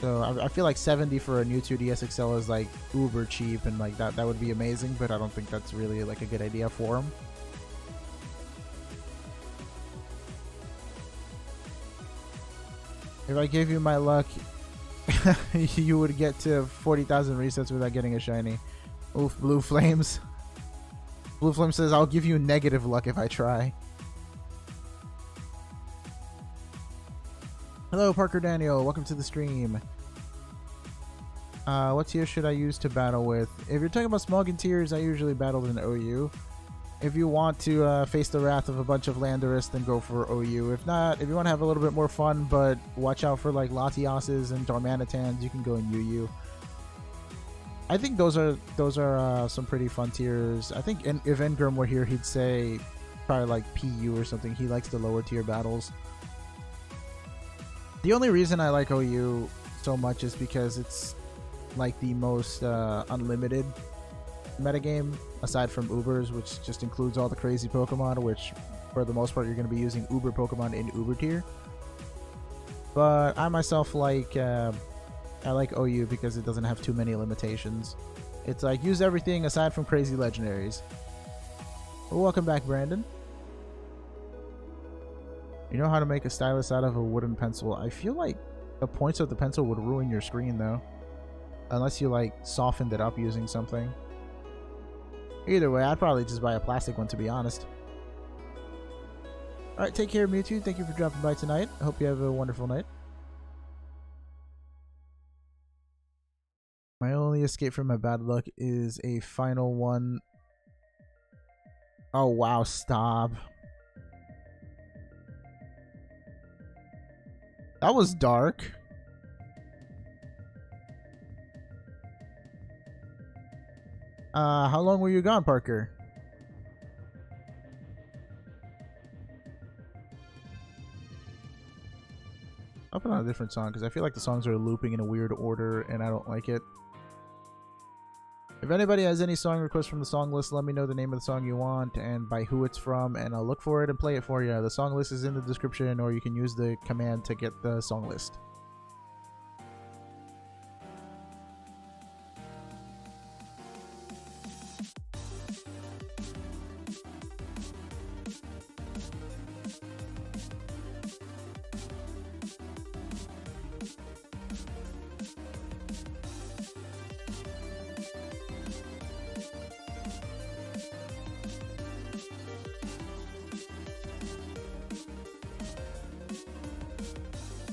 So I feel like 70 for a new 2DS XL is like uber cheap, and like that would be amazing, but I don't think that's really like a good idea for them. If I gave you my luck, you would get to 40,000 resets without getting a shiny. Oof, Blue Flames. Blue Flame says, I'll give you negative luck if I try. Hello, Parker Daniel. Welcome to the stream. What tier should I use to battle with? If you're talking about Smog and tiers, I usually battle in OU. If you want to face the wrath of a bunch of Landorus, then go for OU. If not, if you want to have a little bit more fun, but watch out for like Latiases and Darmanitans, you can go in UU. I think those are some pretty fun tiers. I think if Engrim were here, he'd say probably like PU or something. He likes the lower tier battles. The only reason I like OU so much is because it's like the most unlimited metagame aside from Ubers, which just includes all the crazy Pokemon, which for the most part you're going to be using Uber Pokemon in Uber tier. But I myself like I like OU because it doesn't have too many limitations. It's like use everything aside from crazy legendaries. Well, welcome back, Brandon. You know how to make a stylus out of a wooden pencil. I feel like the points of the pencil would ruin your screen though, unless you like softened it up using something. Either way, I'd probably just buy a plastic one, to be honest. Alright, take care, Mewtwo. Thank you for dropping by tonight. I hope you have a wonderful night. My only escape from my bad luck is a final one. Oh, wow, stop. That was dark. How long were you gone, Parker? I'll put on a different song because I feel like the songs are looping in a weird order and I don't like it. If anybody has any song requests from the song list, let me know the name of the song you want and by who it's from, and I'll look for it and play it for you. The song list is in the description, or you can use the command to get the song list.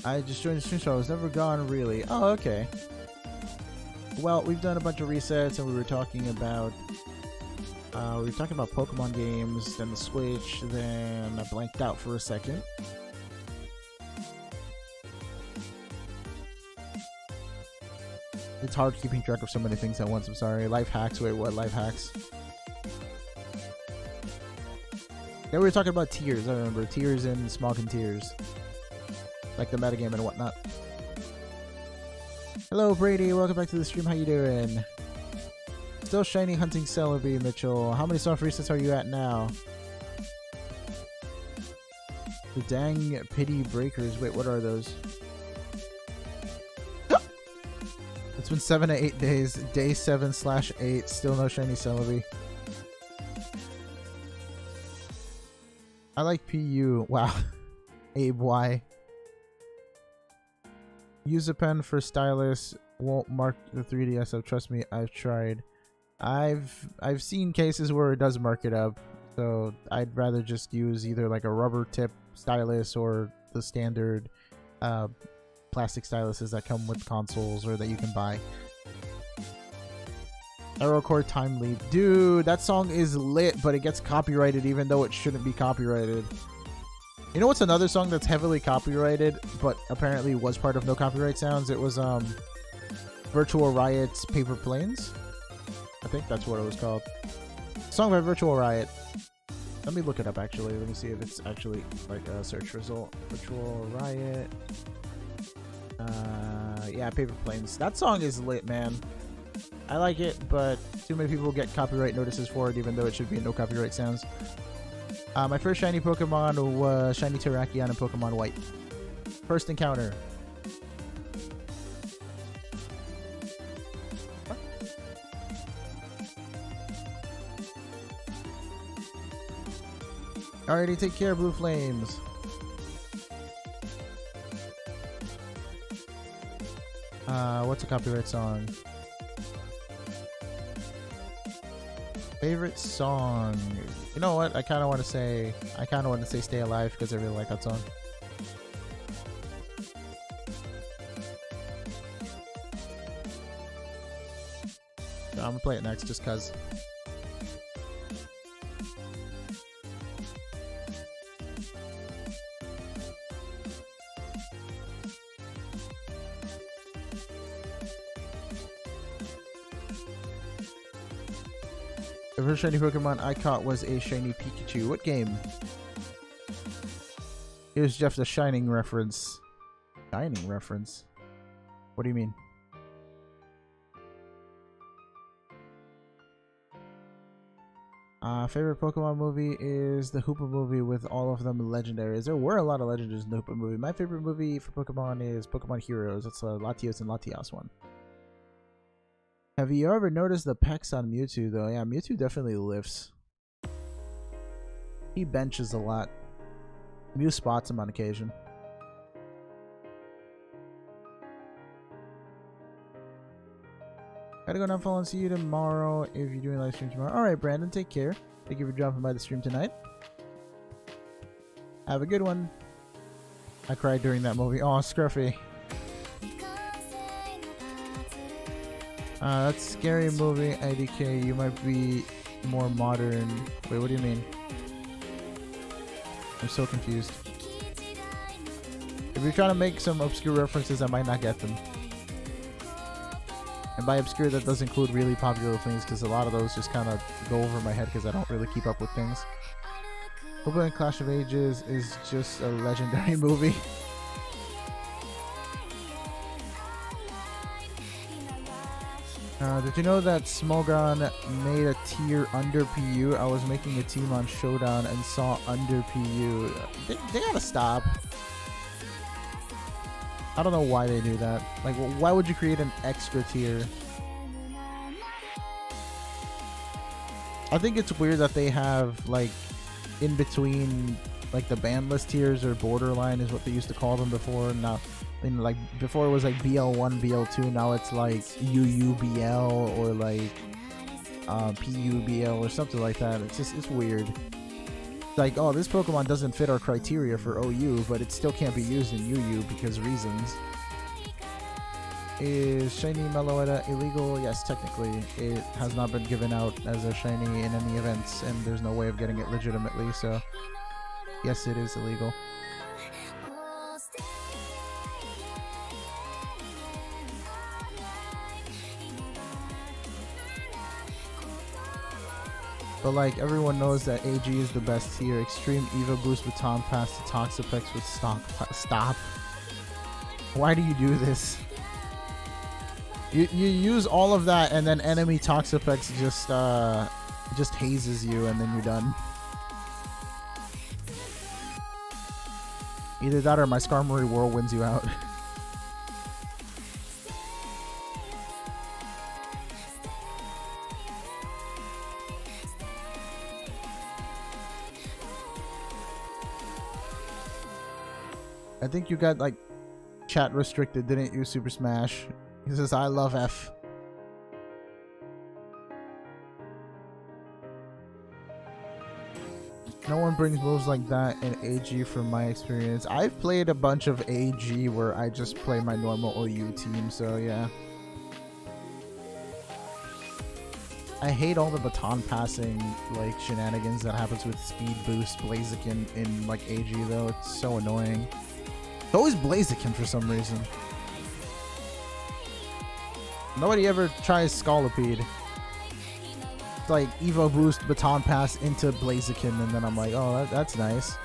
I just joined the stream, so I was never gone, really. Oh, okay. Well, we've done a bunch of resets, and we were talking about Pokemon games, then the Switch, then I blanked out for a second. It's hard keeping track of so many things at once, I'm sorry. Life hacks, wait, what life hacks? Then we were talking about tiers, I remember. Tiers and Smog and Tiers. Like the metagame and whatnot. Hello, Brady. Welcome back to the stream. How you doing? Still shiny hunting Celebi, Mitchell. How many soft resets are you at now? The dang pity breakers. Wait, what are those? It's been 7 to 8 days. Day 7/8. Still no shiny Celebi. I like PU. Wow. Abe Y. Use a pen for stylus. Won't mark the 3DS up. Trust me, I've tried. I've seen cases where it does mark it up. So I'd rather just use either like a rubber tip stylus or the standard plastic styluses that come with consoles or that you can buy. Aerocore Time Leap. Dude, that song is lit, but it gets copyrighted even though it shouldn't be copyrighted. You know what's another song that's heavily copyrighted, but apparently was part of No Copyright Sounds? It was Virtual Riot's Paper Planes. I think that's what it was called. Song by Virtual Riot. Let me look it up actually. Let me see if it's actually like a search result. Virtual Riot. Yeah, Paper Planes. That song is lit, man. I like it, but too many people get copyright notices for it, even though it should be No Copyright Sounds. My first shiny Pokemon was Shiny Terrakion in Pokemon White. First encounter. Alrighty, take care, Blue Flames. What's a copyright song? Favorite song? You know what? I kind of want to say Stay Alive because I really like that song. So I'm gonna play it next just cause. The first shiny Pokemon I caught was a shiny Pikachu. What game? Here's Jeff the Shining reference. Shining reference? What do you mean? Favorite Pokemon movie is the Hoopa movie with all of them legendaries. There were a lot of legendaries in the Hoopa movie. My favorite movie for Pokemon is Pokemon Heroes. It's a Latios and Latias one. Have you ever noticed the pecs on Mewtwo though? Yeah, Mewtwo definitely lifts. He benches a lot. Mew spots him on occasion. Gotta go now, follow and see you tomorrow if you're doing live stream tomorrow. Alright, Brandon, take care. Thank you for dropping by the stream tonight. Have a good one. I cried during that movie. Oh, Scruffy. That's a scary movie, IDK. You might be more modern. Wait, what do you mean? I'm so confused. If you're trying to make some obscure references, I might not get them. And by obscure, that does include really popular things, because a lot of those just kind of go over my head because I don't really keep up with things. Hoopa and Clash of Ages is just a legendary movie. Did you know that Smogon made a tier under PU? I was making a team on Showdown and saw under PU. They gotta stop. I don't know why they do that. Like, why would you create an extra tier? I think it's weird that they have, like, in between, like, the ban list tiers, or borderline is what they used to call them before. Now, and like before it was like BL1, BL2. Now it's like UUBL or like PUBL or something like that. It's weird. Like, oh, this Pokemon doesn't fit our criteria for OU, but it still can't be used in UU because reasons. Is shiny Meloetta illegal? Yes, technically. It has not been given out as a shiny in any events, and there's no way of getting it legitimately, so yes, it is illegal. But like, everyone knows that AG is the best tier. Extreme Eva Boost Baton Pass to Toxapex with Stop. Why do you do this? You use all of that and then enemy Toxapex just hazes you and then you're done. Either that or my Skarmory Whirl wins you out. I think you got like chat restricted, didn't you, Super Smash? He says, I love F. No one brings moves like that in AG from my experience. I've played a bunch of AG where I just play my normal OU team, so yeah. I hate all the baton passing like shenanigans that happens with Speed Boost Blaziken in like AG though. It's so annoying. It's always Blaziken for some reason. Nobody ever tries Scolipede. It's like Evo Boost Baton Pass into Blaziken, and then I'm like, oh, that's nice.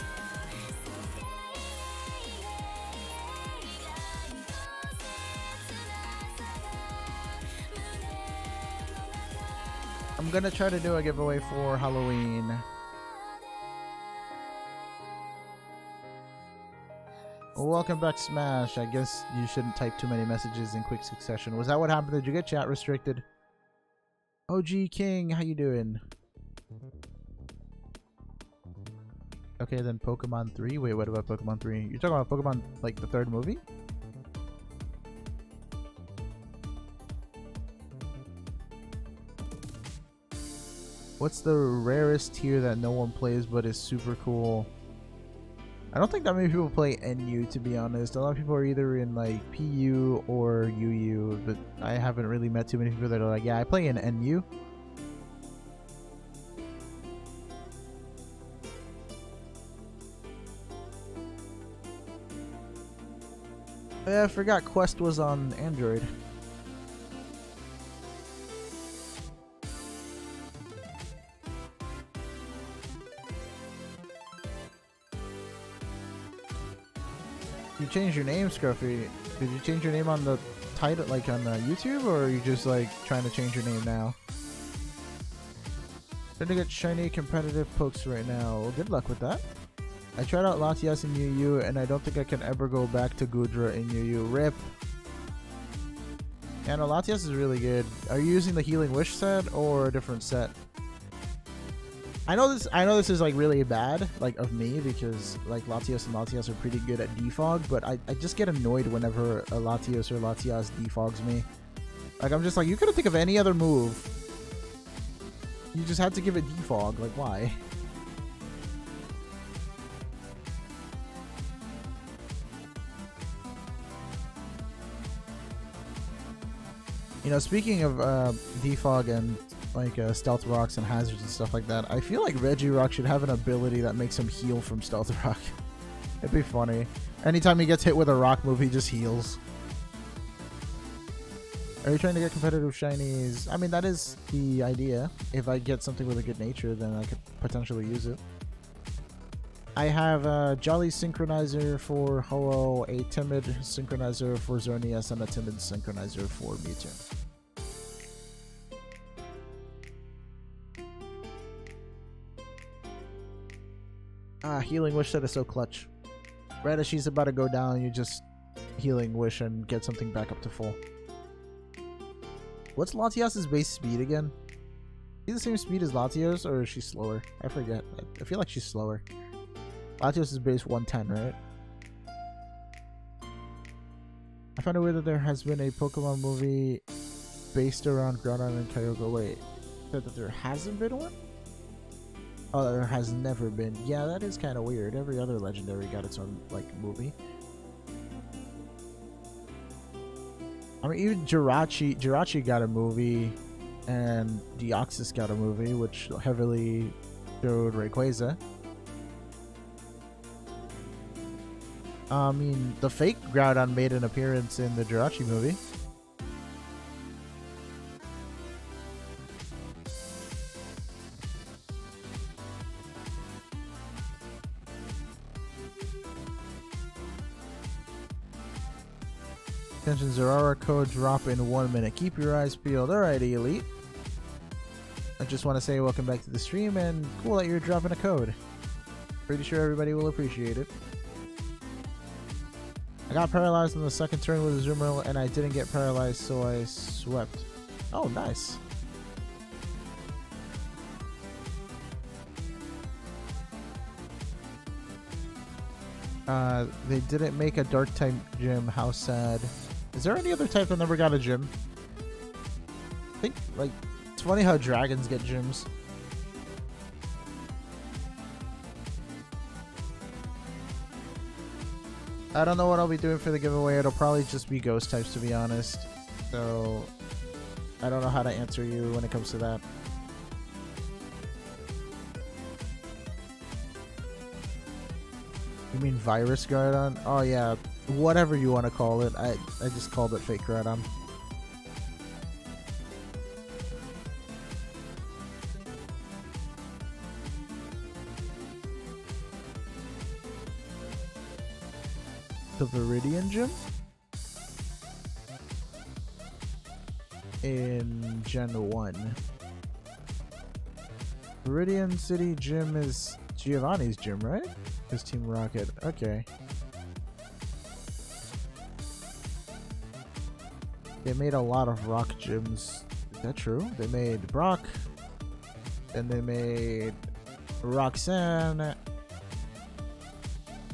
I'm gonna try to do a giveaway for Halloween. Welcome back, Smash. I guess you shouldn't type too many messages in quick succession. Was that what happened? Did you get chat restricted? OG King, how you doing? Okay, then Pokemon 3. Wait, what about Pokemon 3? You're talking about Pokemon, like, the third movie? What's the rarest tier that no one plays but is super cool? I don't think that many people play NU, to be honest. A lot of people are either in like PU or UU, but I haven't really met too many people that are like, yeah, I play in NU. I forgot Quest was on Android. You changed your name, Scruffy. Did you change your name on the title, like on YouTube, or are you just like trying to change your name now? Trying to get shiny competitive pokes right now. Well, good luck with that. I tried out Latias in UU, and I don't think I can ever go back to Gudra in UU. RIP. Yeah, no, Latias is really good. Are you using the Healing Wish set or a different set? I know this is like really bad, like of me, because like Latios and Latias are pretty good at defog, but I just get annoyed whenever a Latios or Latias defogs me. Like I'm just like, you could have think of any other move. You just had to give it defog, like why? You know, speaking of defog and like stealth rocks and hazards and stuff like that, I feel like Regirock should have an ability that makes him heal from stealth rock. It'd be funny. Anytime he gets hit with a rock move, he just heals. Are you trying to get competitive shinies? I mean, that is the idea. If I get something with a good nature, then I could potentially use it. I have a Jolly Synchronizer for Ho-Oh, a Timid Synchronizer for Xerneas, and a Timid Synchronizer for Mewtwo. Healing Wish set is so clutch. Right as she's about to go down, you just Healing Wish and get something back up to full. What's Latias's base speed again? Is she the same speed as Latios, or is she slower? I forget. I feel like she's slower. Latios is base 110, right? I found it weird that there has been a Pokemon movie based around Groudon and Kyogre. Wait, said that there hasn't been one? Oh, there has never been. Yeah, that is kind of weird. Every other legendary got its own, like, movie. I mean, even Jirachi got a movie, and Deoxys got a movie, which heavily showed Rayquaza. I mean, the fake Groudon made an appearance in the Jirachi movie. Attention, Zeraora code drop in 1 minute. Keep your eyes peeled. Alrighty, Elite. I just want to say welcome back to the stream, and cool that you're dropping a code. Pretty sure everybody will appreciate it. I got paralyzed on the second turn with a Zoomerl, and I didn't get paralyzed, so I swept. Oh, nice. They didn't make a dark type gym. How sad. Is there any other type that never got a gym? I think, like, it's funny how dragons get gyms. I don't know what I'll be doing for the giveaway. It'll probably just be ghost types, to be honest. So, I don't know how to answer you when it comes to that. You mean Virus Groudon? Oh yeah, whatever you want to call it. I just called it Fake Groudon. The Viridian Gym? In Gen 1. Viridian City Gym is Giovanni's gym, right? His Team Rocket. Okay. They made a lot of rock gyms. Is that true? They made Brock. Then they made Roxanne.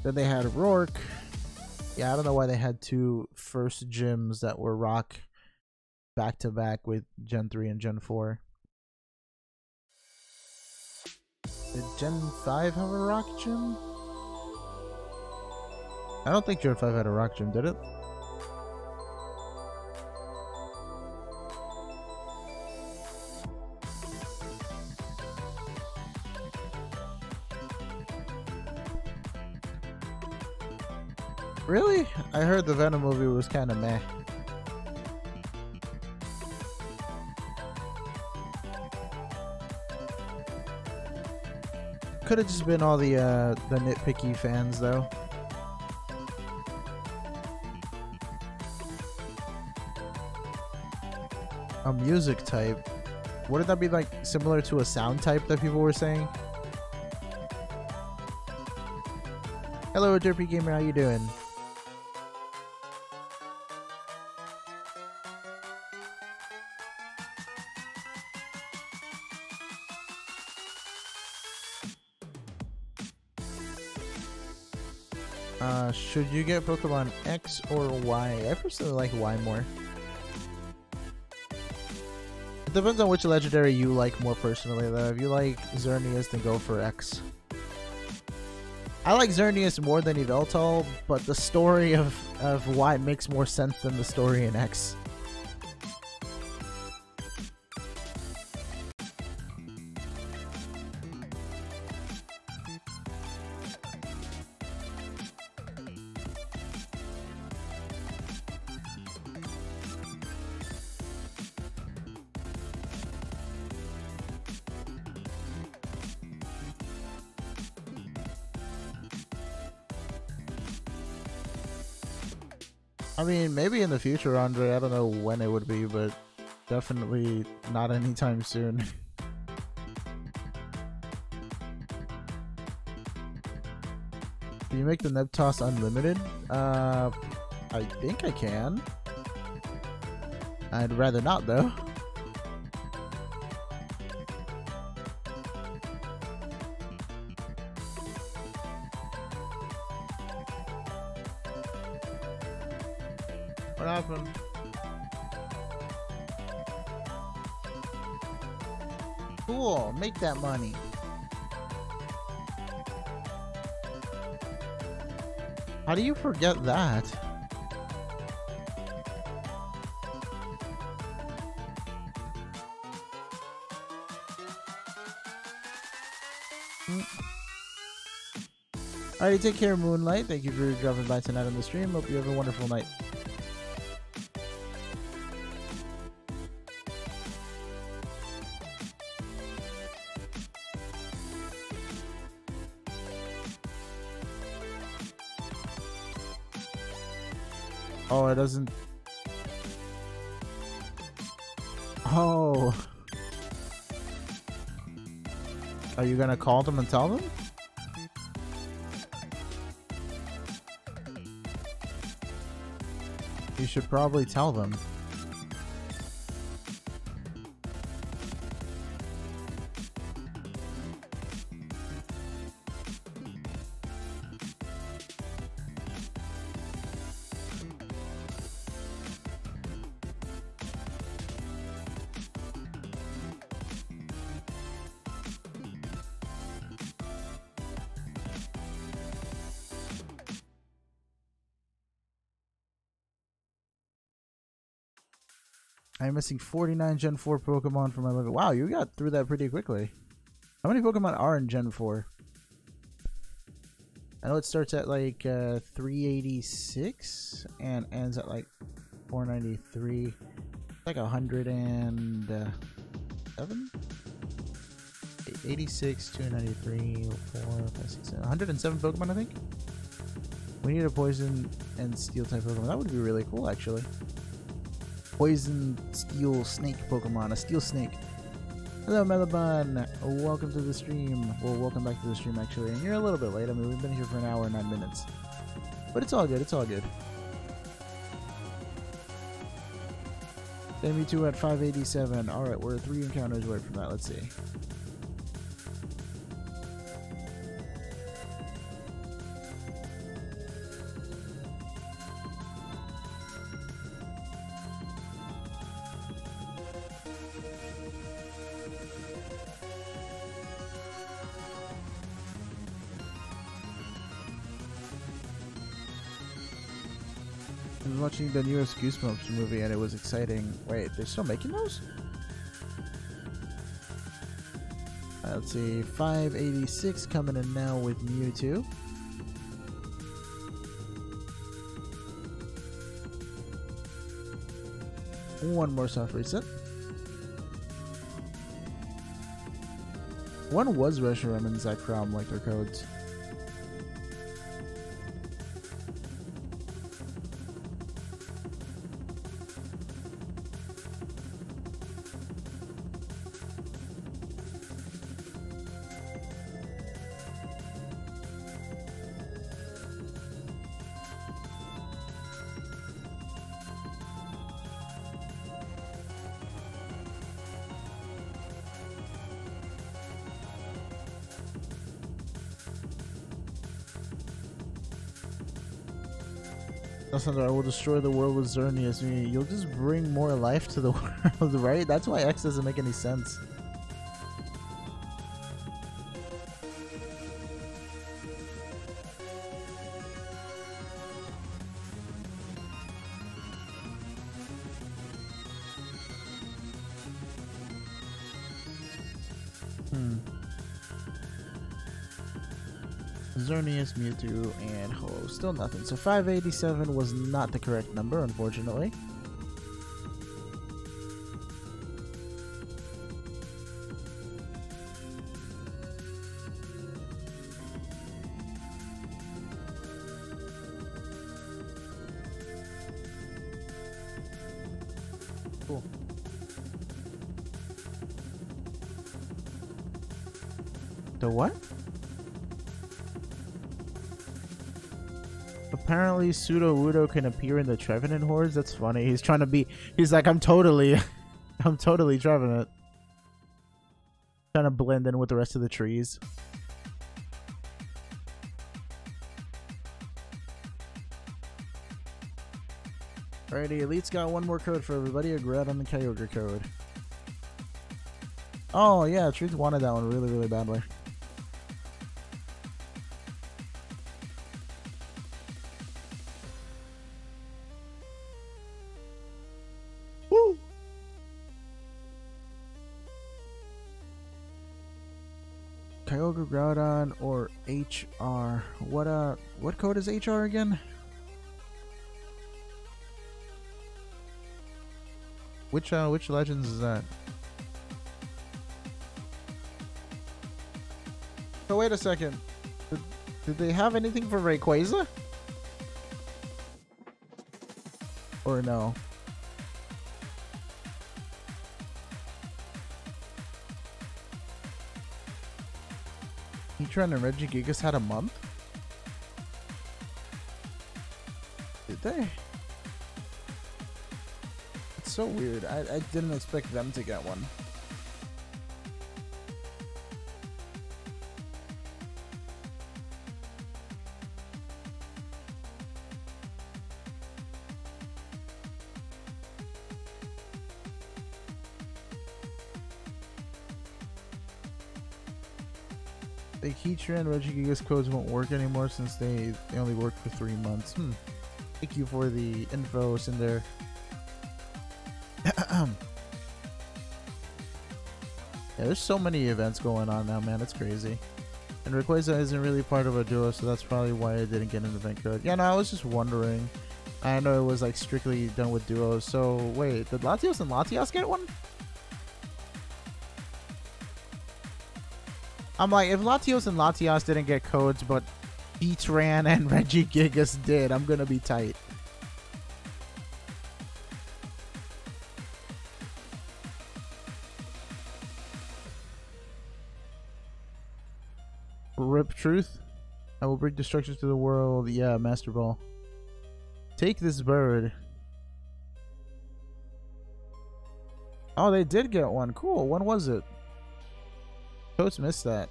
Then they had Rourke. Yeah, I don't know why they had two first gyms that were rock back to back with Gen 3 and Gen 4. Did Gen 5 have a rock gym? I don't think Gen 5 had a rock gym, did it? Really? I heard the Venom movie was kind of meh. Could have just been all the nitpicky fans, though. A music type. Wouldn't that be like similar to a sound type that people were saying? Hello, Derpy Gamer, how you doing? Should you get Pokemon X or Y? I personally like Y more. It depends on which legendary you like more personally, though. If you like Xerneas, then go for X. I like Xerneas more than Yveltal, but the story of Y makes more sense than the story in X. I mean, maybe in the future, Andre. I don't know when it would be, but definitely not anytime soon. Can you make the Nebtoss unlimited? I think I can. I'd rather not, though. What happened? Cool, make that money. How do you forget that? Alright, take care, Moonlight. Thank you for dropping by tonight on the stream. Hope you have a wonderful night. Oh, it doesn't... Oh. Are you gonna call them and tell them? You should probably tell them. I'm missing 49 Gen 4 Pokemon for my level. Wow, you got through that pretty quickly. How many Pokemon are in Gen 4? I know it starts at like 386 and ends at like 493. Like 107? 86, 293, 4, 5, 6, 7. 107 Pokemon, I think? We need a Poison and Steel type Pokemon. That would be really cool, actually. Poison Steel Snake Pokemon, a Steel Snake. Hello, Melabon. Welcome to the stream. Well, welcome back to the stream, actually. And you're a little bit late. I mean, we've been here for an hour and 9 minutes. But it's all good. It's all good. Mewtwo at 587. Alright, we're 3 encounters away from that. Let's see. I was watching the newest Goosebumps movie and it was exciting. Wait, they're still making those? Let's see, 586 coming in now with Mewtwo. One more soft reset. One was Reshiram and Zekrom like their codes. Listen, I will destroy the world with Xerneas. You'll just bring more life to the world, right? That's why X doesn't make any sense. Xerneas, Mewtwo, and Ho. Still nothing. So 587 was not the correct number, unfortunately. Cool. The what? Apparently, Pseudo-Wudo can appear in the Trevenant hordes. That's funny. He's trying to be. He's like, I'm totally Trevenant. Trying to blend in with the rest of the trees. Alrighty, Elite's got one more code for everybody. A grad on the Kyogre code. Oh yeah, Truth wanted that one really, really badly. Kyogre, Groudon, or HR. What code is HR again? Which legends is that? So wait a second. Did they have anything for Rayquaza? Or no? Heatran and Regigigas had a month? Did they? It's so weird. I didn't expect them to get one. The Heatran Regigigas codes won't work anymore since they only work for 3 months. Thank you for the info, Cinder. Yeah, there's so many events going on now, man. It's crazy. And Rayquaza isn't really part of a duo, so that's probably why I didn't get an event code. Yeah, no, I was just wondering. I know it was like strictly done with duos. So wait, did Latios and Latias get one? I'm like, if Latios and Latias didn't get codes, but Heatran and Regigigas did, I'm gonna be tight. Rip Truth. I will bring destruction to the world. Yeah, Master Ball. Take this bird. Oh, they did get one. Cool. When was it? Totes missed that.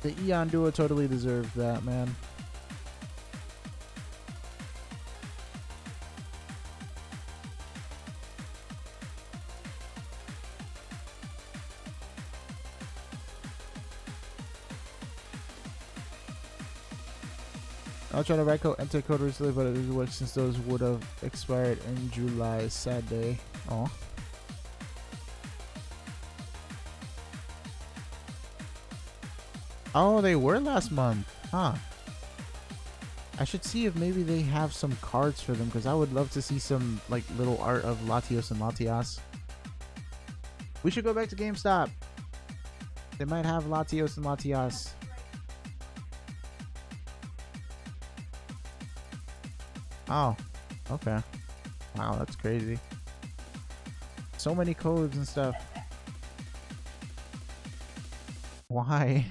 The Eon Duo totally deserved that, man. I'll try to write code enter code recently, but it doesn't work since those would have expired in July. Sad day. Oh. Oh, they were last month. Huh. I should see if maybe they have some cards for them, because I would love to see some like little art of Latios and Latias. We should go back to GameStop. They might have Latios and Latias. Oh, okay. Wow, that's crazy. So many codes and stuff. Why?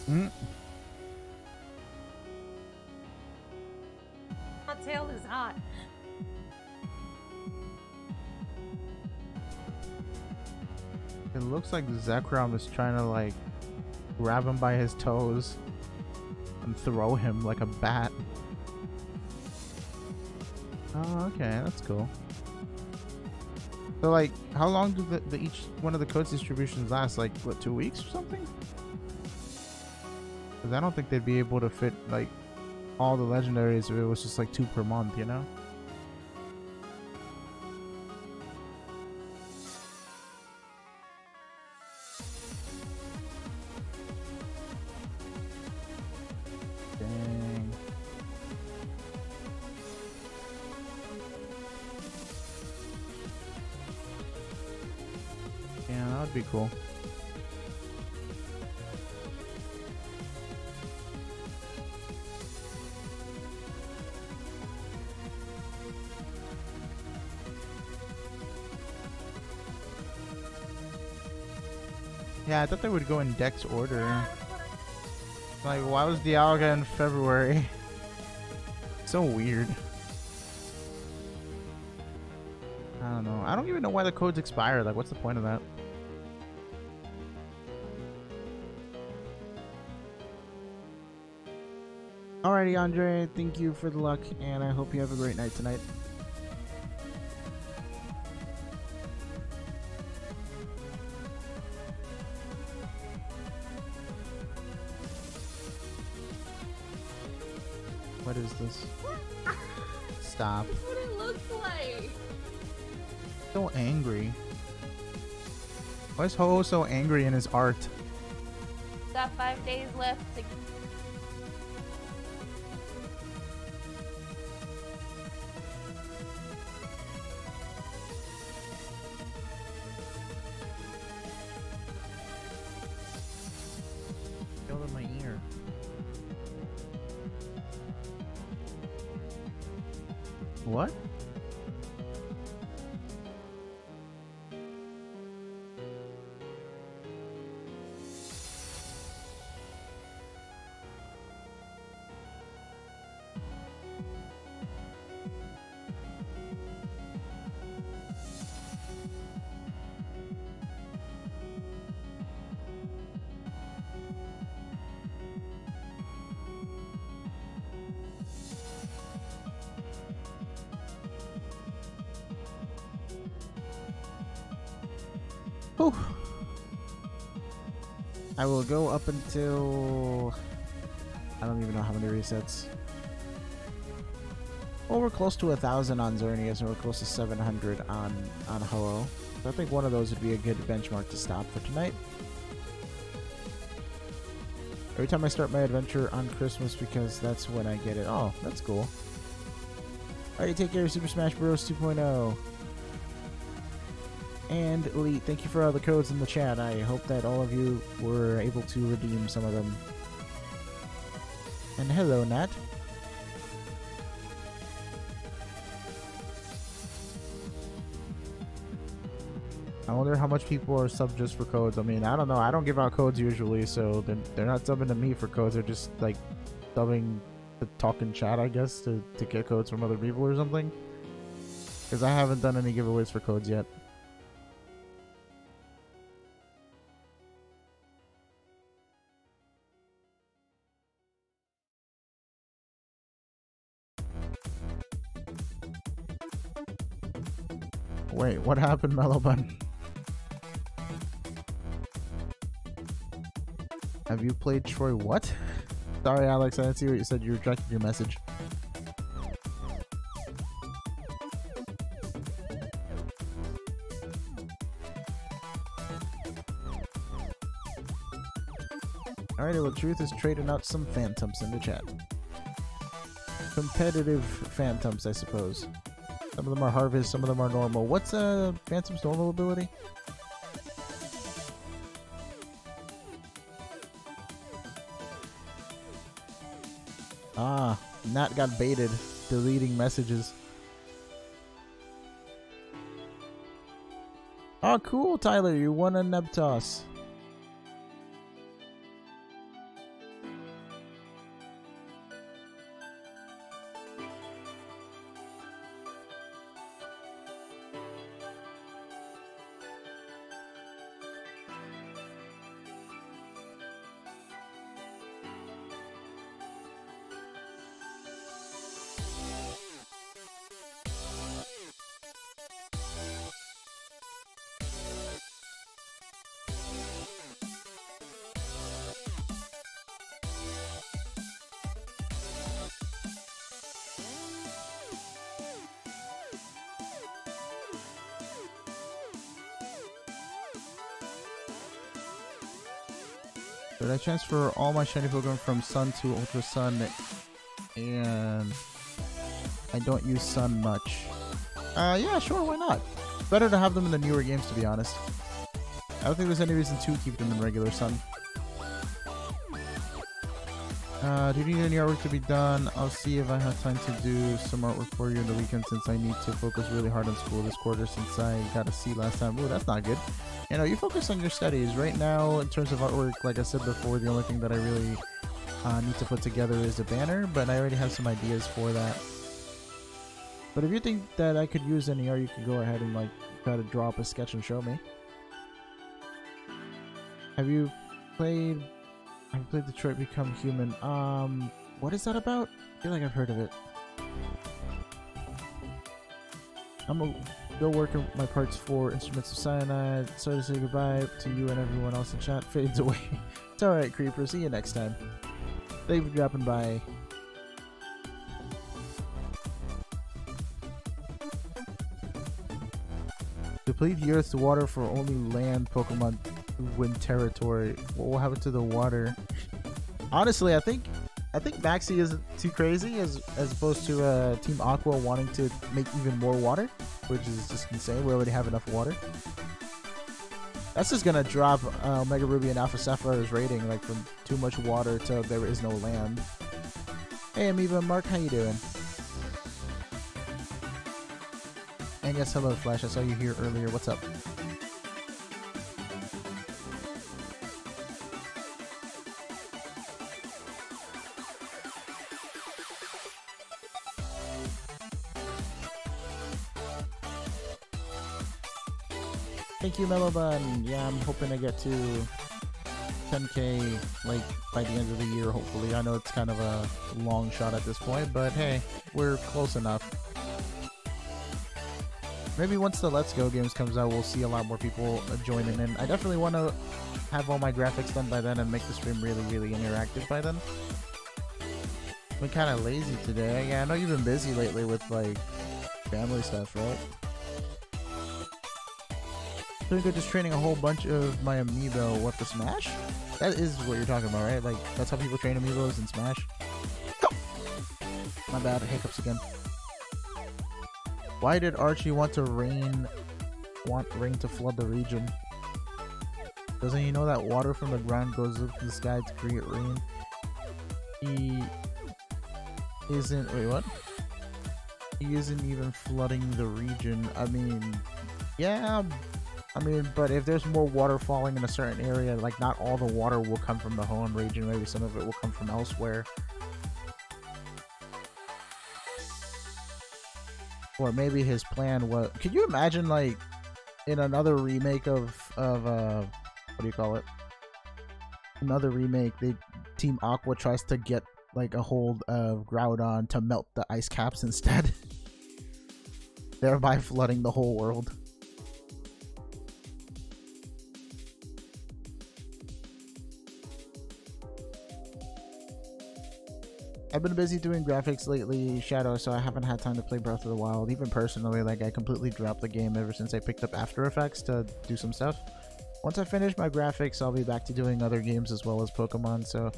My tail is hot. It looks like Zekrom is trying to like grab him by his toes and throw him like a bat. Oh, okay, that's cool. So like, how long do the each one of the codes distributions last? Like, what, 2 weeks or something? Because I don't think they'd be able to fit like all the legendaries if it was just like 2 per month, you know? Dang. Yeah, that would be cool. Yeah, I thought they would go in Dex order. Like, why was Dialga in February? So weird. I don't know. I don't even know why the codes expire. Like, what's the point of that? Alrighty, Andre. Thank you for the luck, and I hope you have a great night tonight. What is this? Stop. That's what it looks like. So angry. Why is Ho-Oh so angry in his art? Got 5 days left to. Feel in my ear. What? Whew. I will go up until I don't even know how many resets. Well, we're close to 1,000 on Xerneas and we're close to 700 on Ho-Oh. So I think one of those would be a good benchmark to stop for tonight. Every time I start my adventure on Christmas because that's when I get it. Oh, that's cool. Alright, take care of Super Smash Bros. 2.0. And Elite, thank you for all the codes in the chat. I hope that all of you were able to redeem some of them. And hello, Nat. I wonder how much people are subbed just for codes. I mean, I don't know. I don't give out codes usually, so they're not subbing to me for codes. They're just like subbing to talk in chat, I guess, to get codes from other people or something. Because I haven't done any giveaways for codes yet. Wait, what happened, Mellowbun? Have you played Troy what? Sorry, Alex, I didn't see what you said. You rejected your message. Alright, well, the truth is trading out some phantoms in the chat. Competitive phantoms, I suppose. Some of them are harvest, some of them are normal. What's Phantom's normal ability? Ah, Nat got baited, deleting messages. Oh, cool, Tyler, you won a Nebtoss. Should I transfer all my shiny Pokemon from Sun to Ultra Sun? And I don't use Sun much. Yeah, sure, why not? Better to have them in the newer games, to be honest. I don't think there's any reason to keep them in regular Sun. Do you need any artwork to be done? I'll see if I have time to do some artwork for you in the weekend, since I need to focus really hard on school this quarter since I got a C last time. Ooh, that's not good. You know, you focus on your studies. Right now, in terms of artwork, like I said before, the only thing that I really need to put together is a banner, but I already have some ideas for that. But if you think that I could use any art, you can go ahead and like try to draw up a sketch and show me. Have you played Detroit Become Human? What is that about? I feel like I've heard of it. I'm gonna go work on my parts for Instruments of Cyanide. Sorry to say goodbye to you and everyone else in chat. Fades away. It's alright, Creeper. See you next time. Thank you for dropping by. Deplete the Earth's water for only land Pokemon win territory. What will happen to the water? Honestly, I think Maxie isn't too crazy as opposed to Team Aqua wanting to make even more water, which is just insane. We already have enough water. That's just gonna drop Mega Ruby and Alpha Sapphire's rating, like from too much water to there is no land. Hey Amoeba Mark, how you doing? And yes, hello Flash, I saw you here earlier. What's up? Thank you, Mellobun. Yeah, I'm hoping to get to 10k like by the end of the year, hopefully. I know it's kind of a long shot at this point, but hey, we're close enough. Maybe once the Let's Go games comes out, we'll see a lot more people joining in. I definitely want to have all my graphics done by then and make the stream really, really interactive by then. I've been kind of lazy today. Yeah, I know you've been busy lately with like family stuff, right? Doing good, just training a whole bunch of my amiibo. What, for Smash? That is what you're talking about, right? Like, that's how people train amiibos in Smash? Go! My bad, hiccups again. Why did Archie want rain to flood the region? Doesn't he know that water from the ground goes up to the sky to create rain? He isn't... Wait, what? He isn't even flooding the region. I mean... Yeah... I mean, but if there's more water falling in a certain area, like not all the water will come from the Hoenn region, maybe some of it will come from elsewhere. Or maybe his plan was... Could you imagine, like, in another remake of what do you call it? Another remake, Team Aqua tries to get, like, a hold of Groudon to melt the ice caps instead. Thereby flooding the whole world. I've been busy doing graphics lately, Shadow, so I haven't had time to play Breath of the Wild. Even personally, like, I completely dropped the game ever since I picked up After Effects to do some stuff. Once I finish my graphics, I'll be back to doing other games as well as Pokemon, so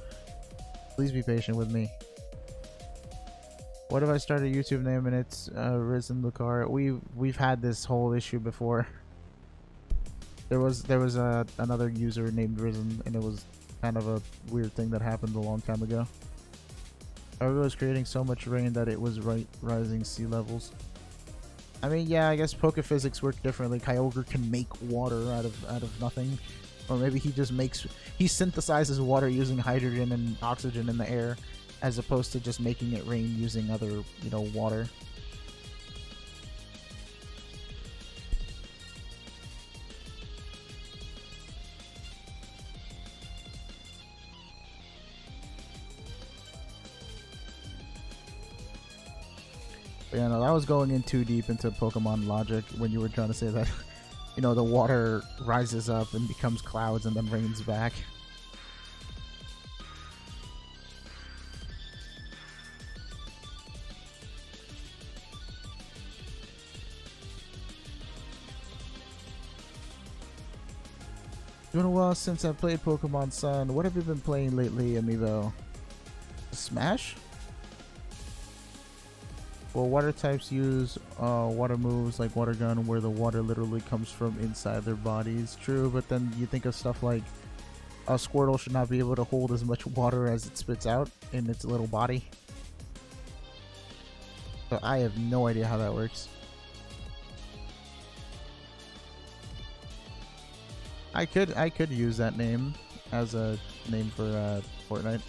please be patient with me. What if I start a YouTube name and it's Risen Lucar? We've had this whole issue before. There was another user named Risen, and it was kind of a weird thing that happened a long time ago. Kyogre was creating so much rain that it was rising sea levels. I mean, yeah, I guess Pokephysics work differently. Kyogre can make water out of nothing, or maybe he synthesizes water using hydrogen and oxygen in the air, as opposed to just making it rain using other, you know, water. Yeah, no, that was going in too deep into Pokemon logic when you were trying to say that, you know, the water rises up and becomes clouds and then rains back. Doing well since I played Pokemon Sun. What have you been playing lately, Amiibo? Smash? Well, water types use water moves like Water Gun, where the water literally comes from inside their bodies. True, but then you think of stuff like a Squirtle should not be able to hold as much water as it spits out in its little body. So I have no idea how that works. I could use that name as a name for Fortnite.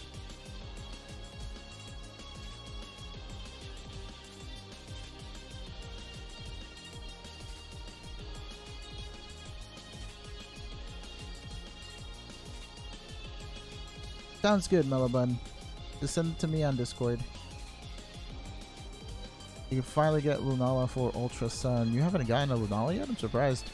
Sounds good, Mellobun. Just send it to me on Discord. You can finally get Lunala for Ultra Sun. You haven't gotten a Lunala yet? I'm surprised.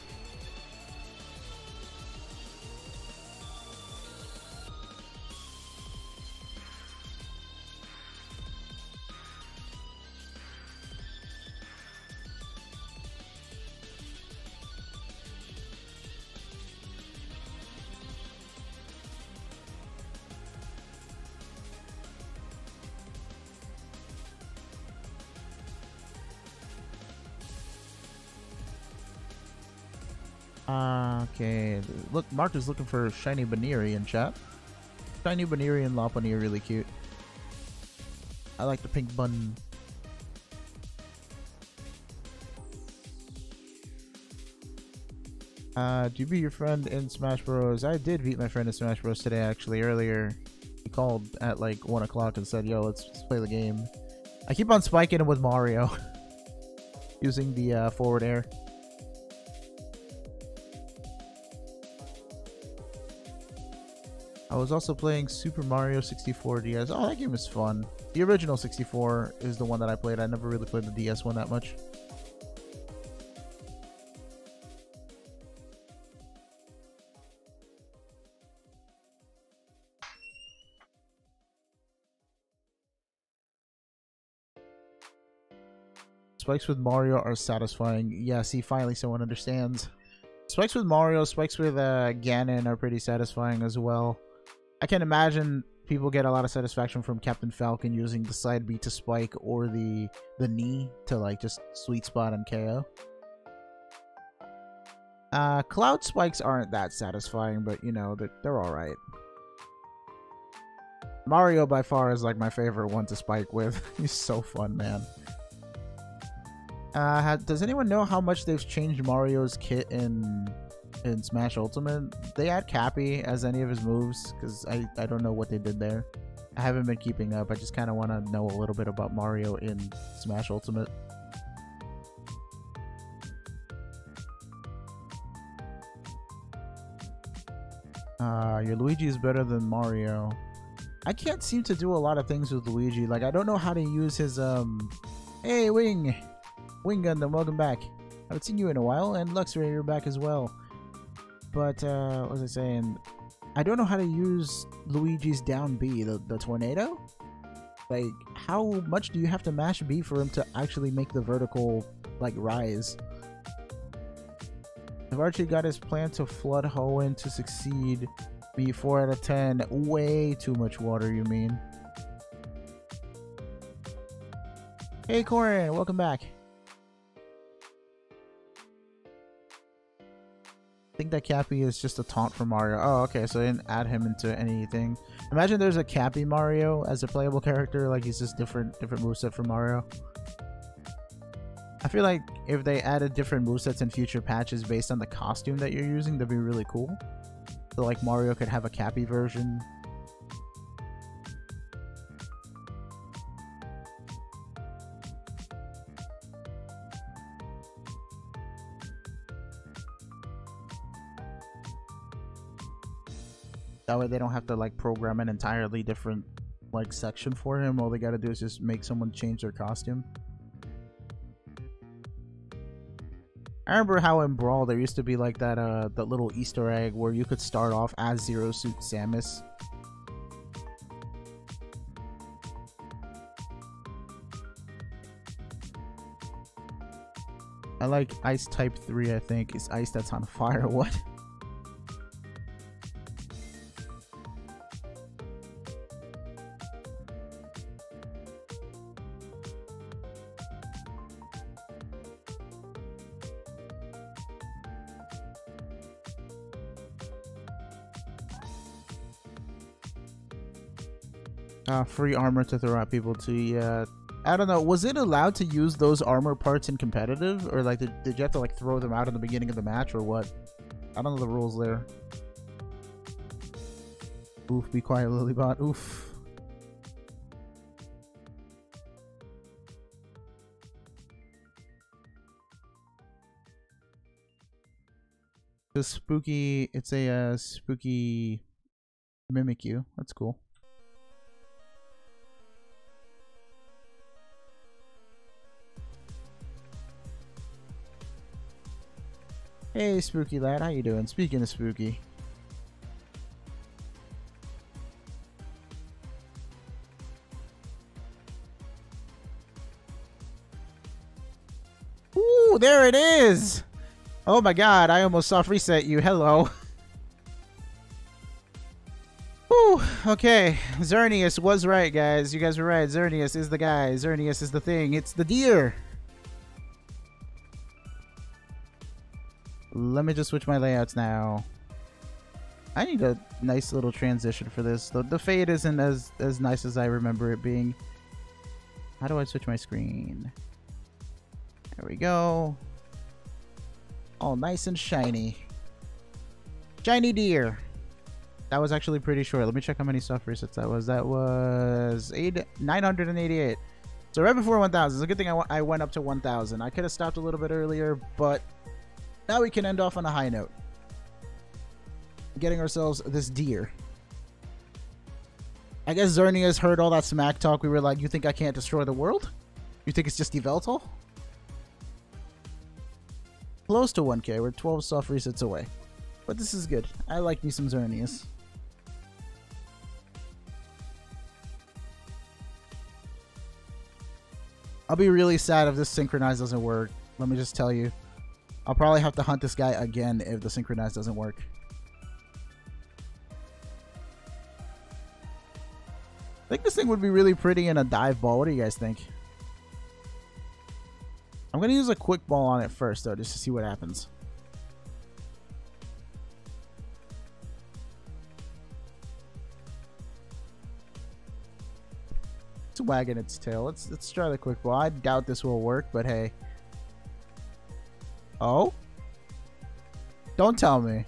Okay, look, Mark is looking for Shiny Baneri in chat. Shiny Baneri and Lopunny are really cute. I like the pink bun. Do you beat your friend in Smash Bros? I did beat my friend in Smash Bros today, actually, earlier. He called at like 1 o'clock and said, yo, let's play the game. I keep on spiking him with Mario. Using the forward air. I was also playing Super Mario 64 DS. Oh, that game is fun. The original 64 is the one that I played. I never really played the DS one that much. Spikes with Mario are satisfying. Yeah, see, finally someone understands. Spikes with Mario, spikes with Ganon are pretty satisfying as well. I can imagine people get a lot of satisfaction from Captain Falcon using the side B to spike or the knee to like just sweet spot and KO. Cloud spikes aren't that satisfying, but you know, they're alright. Mario by far is like my favorite one to spike with. He's so fun, man. Does anyone know how much they've changed Mario's kit in Smash Ultimate? They add Cappy as any of his moves, because I don't know what they did there. I haven't been keeping up. I just kind of want to know a little bit about Mario in Smash Ultimate. Your Luigi is better than Mario. I can't seem to do a lot of things with Luigi. Like, I don't know how to use his, Hey, Wing Gundam, welcome back. Haven't seen you in a while, and Luxray, you're back as well. But, what was I saying? I don't know how to use Luigi's down B, the tornado. Like, how much do you have to mash B for him to actually make the vertical, like, rise? If Archie got his plan to flood Hoenn to succeed, be 4 out of 10. Way too much water, you mean? Hey, Corin, welcome back. I think that Cappy is just a taunt for Mario. Oh, okay, so I didn't add him into anything. Imagine there's a Cappy Mario as a playable character, like he's just different moveset for Mario. I feel like if they added different movesets in future patches based on the costume that you're using, that'd be really cool. So like Mario could have a Cappy version. That way they don't have to like program an entirely different like section for him. All they gotta do is just make someone change their costume. I remember how in Brawl there used to be like that that little Easter egg where you could start off as Zero Suit Samus. I like Ice Type 3, I think. Is ice that's on fire. What? Free armor to throw at people too. Yeah, I don't know. Was it allowed to use those armor parts in competitive, or like did you have to like throw them out in the beginning of the match, or what? I don't know the rules there. Oof, be quiet, Lilybot. Oof. The spooky. It's a spooky Mimikyu. That's cool. Hey, spooky lad, how you doing? Speaking of spooky. Ooh, there it is! Oh my god, I almost soft reset you. Hello. Whew, okay. Xerneas was right, guys. You guys were right. Xerneas is the guy. Xerneas is the thing. It's the deer. Let me just switch my layouts now. I need a nice little transition for this. The fade isn't as nice as I remember it being. How do I switch my screen? There we go. All nice and shiny. Shiny deer. That was actually pretty short. Let me check how many soft resets that was. That was 988. So right before 1,000. It's a good thing I went up to 1,000. I could have stopped a little bit earlier, but now we can end off on a high note. Getting ourselves this deer. I guess Xerneas heard all that smack talk. We were like, you think I can't destroy the world? You think it's just Yveltal? Close to 1k. We're 12 soft resets away. But this is good. I like me some Xerneas. I'll be really sad if this synchronize doesn't work. Let me just tell you. I'll probably have to hunt this guy again if the synchronize doesn't work. I think this thing would be really pretty in a dive ball. What do you guys think? I'm going to use a quick ball on it first, though, just to see what happens. It's wagging its tail. Let's try the quick ball. I doubt this will work, but hey. Oh? Don't tell me.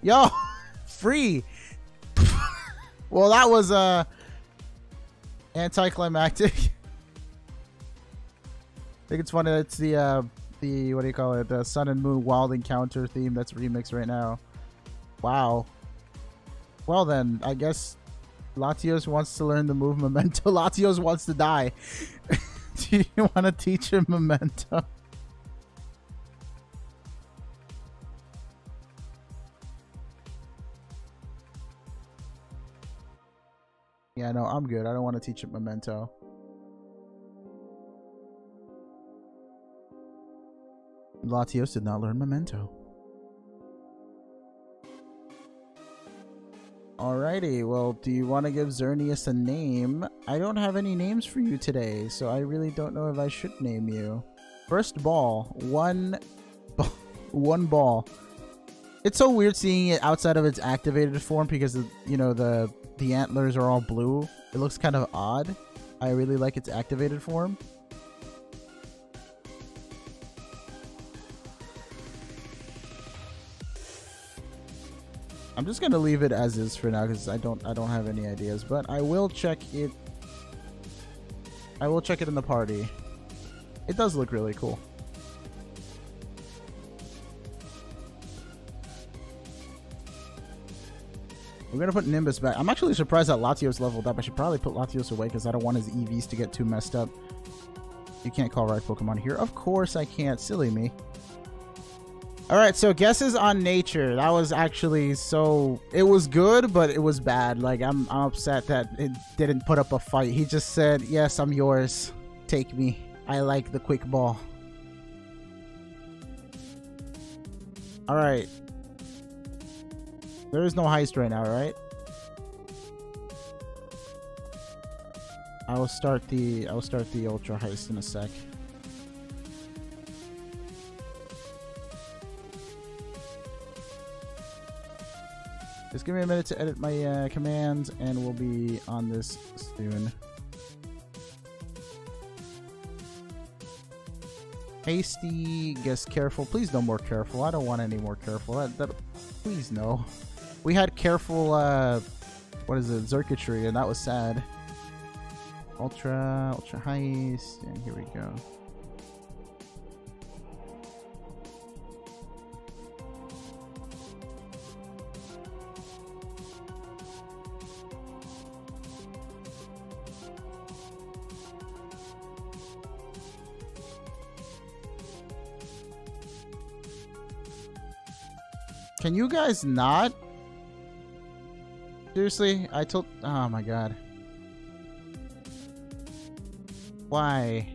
Yo! Free! Well, that was anticlimactic. I think it's funny that it's the what do you call it? The Sun and Moon Wild Encounter theme that's remixed right now. Wow. Well then, I guess Latios wants to learn the move Memento. Latios wants to die. Do you want to teach him Memento? Yeah, no, I'm good. I don't want to teach him Memento. Latios did not learn Memento. Alrighty, well, do you want to give Xerneas a name? I don't have any names for you today, so I really don't know if I should name you. First ball. One ball. It's so weird seeing it outside of its activated form because, you know, the antlers are all blue. It looks kind of odd. I really like its activated form. I'm just gonna leave it as is for now because I don't have any ideas, but I will check it. I will check it in the party. It does look really cool. We're gonna put Nimbus back. I'm actually surprised that Latios leveled up. I should probably put Latios away because I don't want his EVs to get too messed up. You can't call right Pokemon here. Of course I can't. Silly me. Alright, so guesses on nature. That was actually so... It was good, but it was bad. Like, I'm upset that it didn't put up a fight. He just said, yes, I'm yours. Take me. I like the quick ball. Alright. There is no heist right now, right? I will start the ultra heist in a sec. Just give me a minute to edit my commands, and we'll be on this soon. Hasty, guess careful. Please no more careful. I don't want any more careful. Please no. We had careful, what is it, circuitry, and that was sad. Ultra heist, and here we go. Can you guys not? Seriously? Oh my god. Why?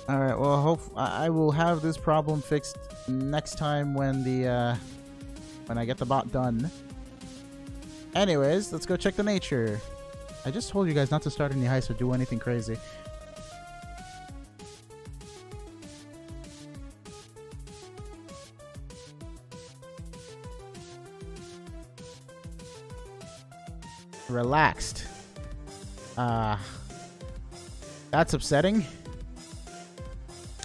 Alright, well, I will have this problem fixed next time when when I get the bot done. Anyways, let's go check the nature. I just told you guys not to start any heists or do anything crazy. Relaxed. That's upsetting.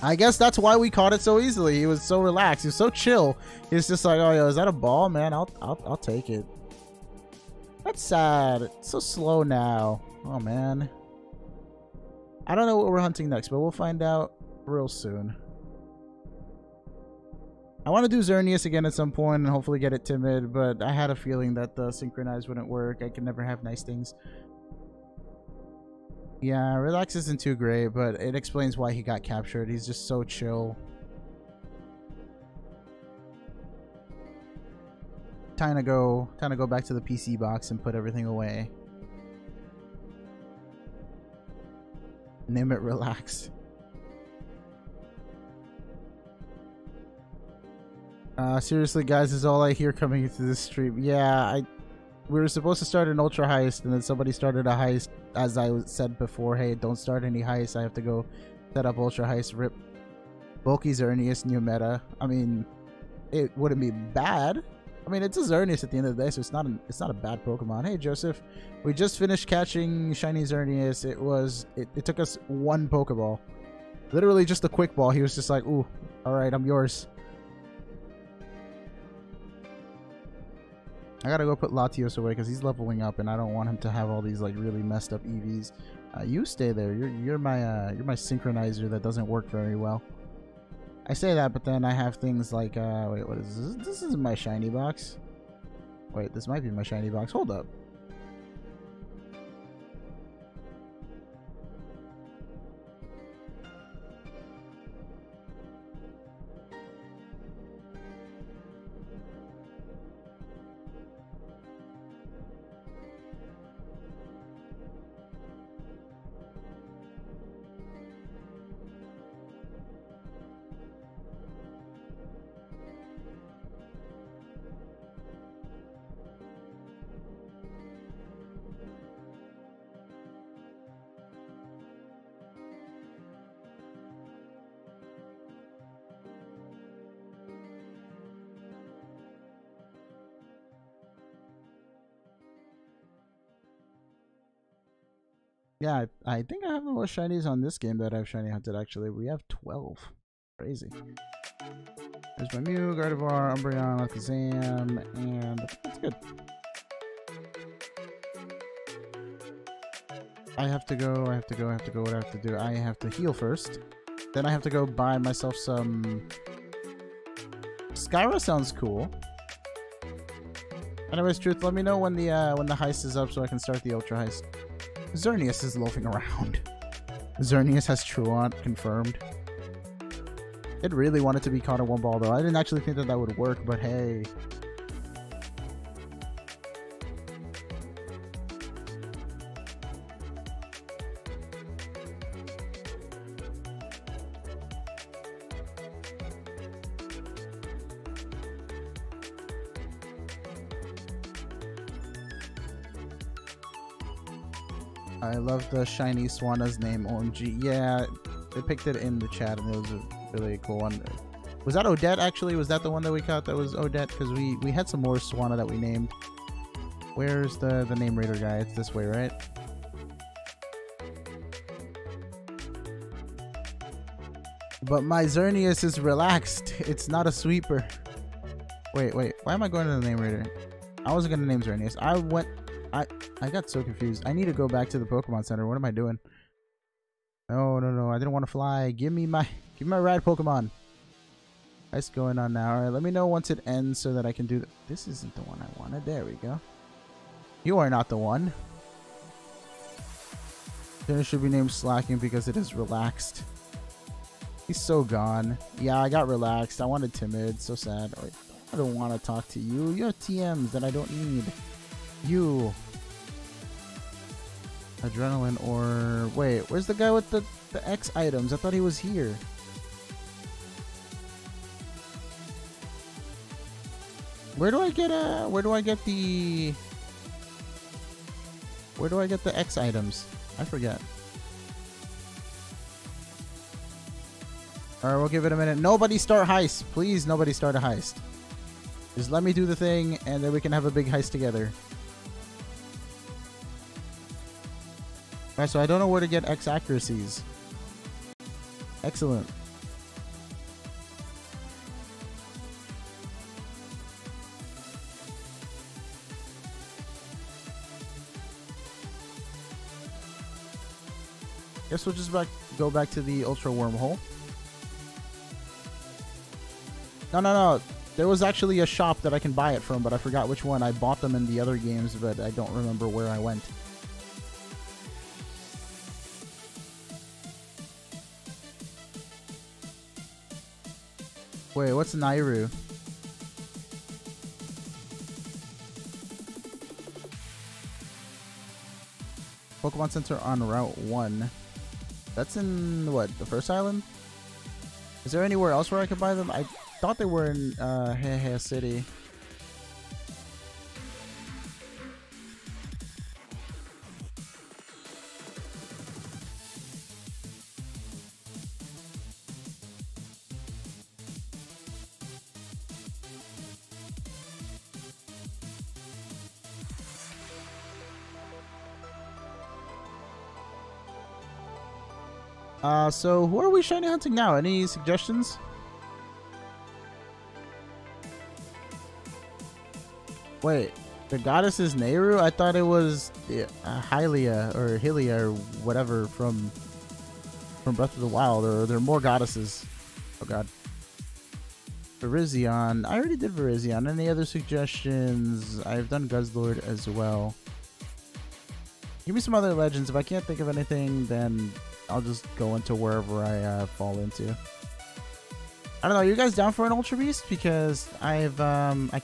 I guess that's why we caught it so easily. He was so relaxed. He was so chill. He was just like, oh, yo, is that a ball, man? I'll take it. That's sad. It's so slow now. Oh, man. I don't know what we're hunting next, but we'll find out real soon. I want to do Xerneas again at some point and hopefully get it timid, but I had a feeling that the synchronize wouldn't work. I could never have nice things. Yeah, Relax isn't too great, but it explains why he got captured. He's just so chill. Time to go back to the PC box and put everything away. Name it Relax. Seriously, guys, is all I hear coming into this stream. Yeah, we were supposed to start an ultra heist, and then somebody started a heist. As I said before, hey, don't start any heists. I have to go set up ultra heist. Rip. Bulky Xerneas, new meta. I mean, it wouldn't be bad. I mean, it's a Xerneas at the end of the day, so it's not a bad Pokemon. Hey, Joseph, we just finished catching shiny Xerneas. It took us one Pokeball, literally just a quick ball. He was just like, ooh, all right, I'm yours. I gotta go put Latios away because he's leveling up, and I don't want him to have all these like really messed up EVs. You stay there. You're my synchronizer that doesn't work very well. I say that, but then I have things like wait, what is this? This isn't my shiny box. Wait, this might be my shiny box. Hold up. Yeah, I think I have the most shinies on this game that I've shiny hunted, actually. We have 12. Crazy. There's my Mew, Gardevoir, Umbreon, Alakazam, and that's good. I have to go, what do I have to do? I have to heal first. Then I have to go buy myself some... Skyra sounds cool. Anyways, Truth, let me know when the heist is up so I can start the Ultra Heist. Xerneas is loafing around. Xerneas has Truant confirmed. It really wanted to be caught in one ball, though. I didn't actually think that would work, but hey. I love the shiny Swana's name, OMG. Yeah, they picked it in the chat and it was a really cool one. Was that Odette actually? Was that the one that we caught that was Odette? Because we had some more Swanna that we named. Where's the name raider guy? It's this way, right? But my Xerneas is relaxed. It's not a sweeper. Wait. Why am I going to the name raider? I wasn't going to name Xerneas. I got so confused. I need to go back to the Pokemon Center. What am I doing? No. I didn't want to fly. Give me my ride Pokemon. What's going on now? Alright, let me know once it ends so that I can do this. Isn't the one I wanted. There we go. You are not the one. Then it should be named Slacking because it is relaxed. He's so gone. Yeah, I got relaxed. I wanted Timid. So sad. I don't want to talk to you. You're TMs that I don't need. You. Adrenaline or... Wait, where's the guy with the X items? I thought he was here. Where do I get the X items? I forget. Alright, we'll give it a minute. Nobody start heist. Please, nobody start a heist. Just let me do the thing, and then we can have a big heist together. Alright, so I don't know where to get X accuracies. Excellent. Guess we'll just go back to the Ultra Wormhole. No. There was actually a shop that I can buy it from, but I forgot which one. I bought them in the other games, but I don't remember where I went. Wait, what's Nairu? Pokemon Center on Route 1. That's in, what, the first island? Is there anywhere else where I could buy them? I thought they were in Hehe City. So who are we shiny hunting now? Any suggestions? Wait, the goddess is Nehru? I thought it was Hylia or Hylia or whatever from Breath of the Wild. Or there are more goddesses. Oh god. Virizion. I already did Virizion. Any other suggestions? I've done Guzzlord as well. Give me some other legends. If I can't think of anything, then I'll just go into wherever I fall into. I don't know. Are you guys down for an Ultra Beast? Because I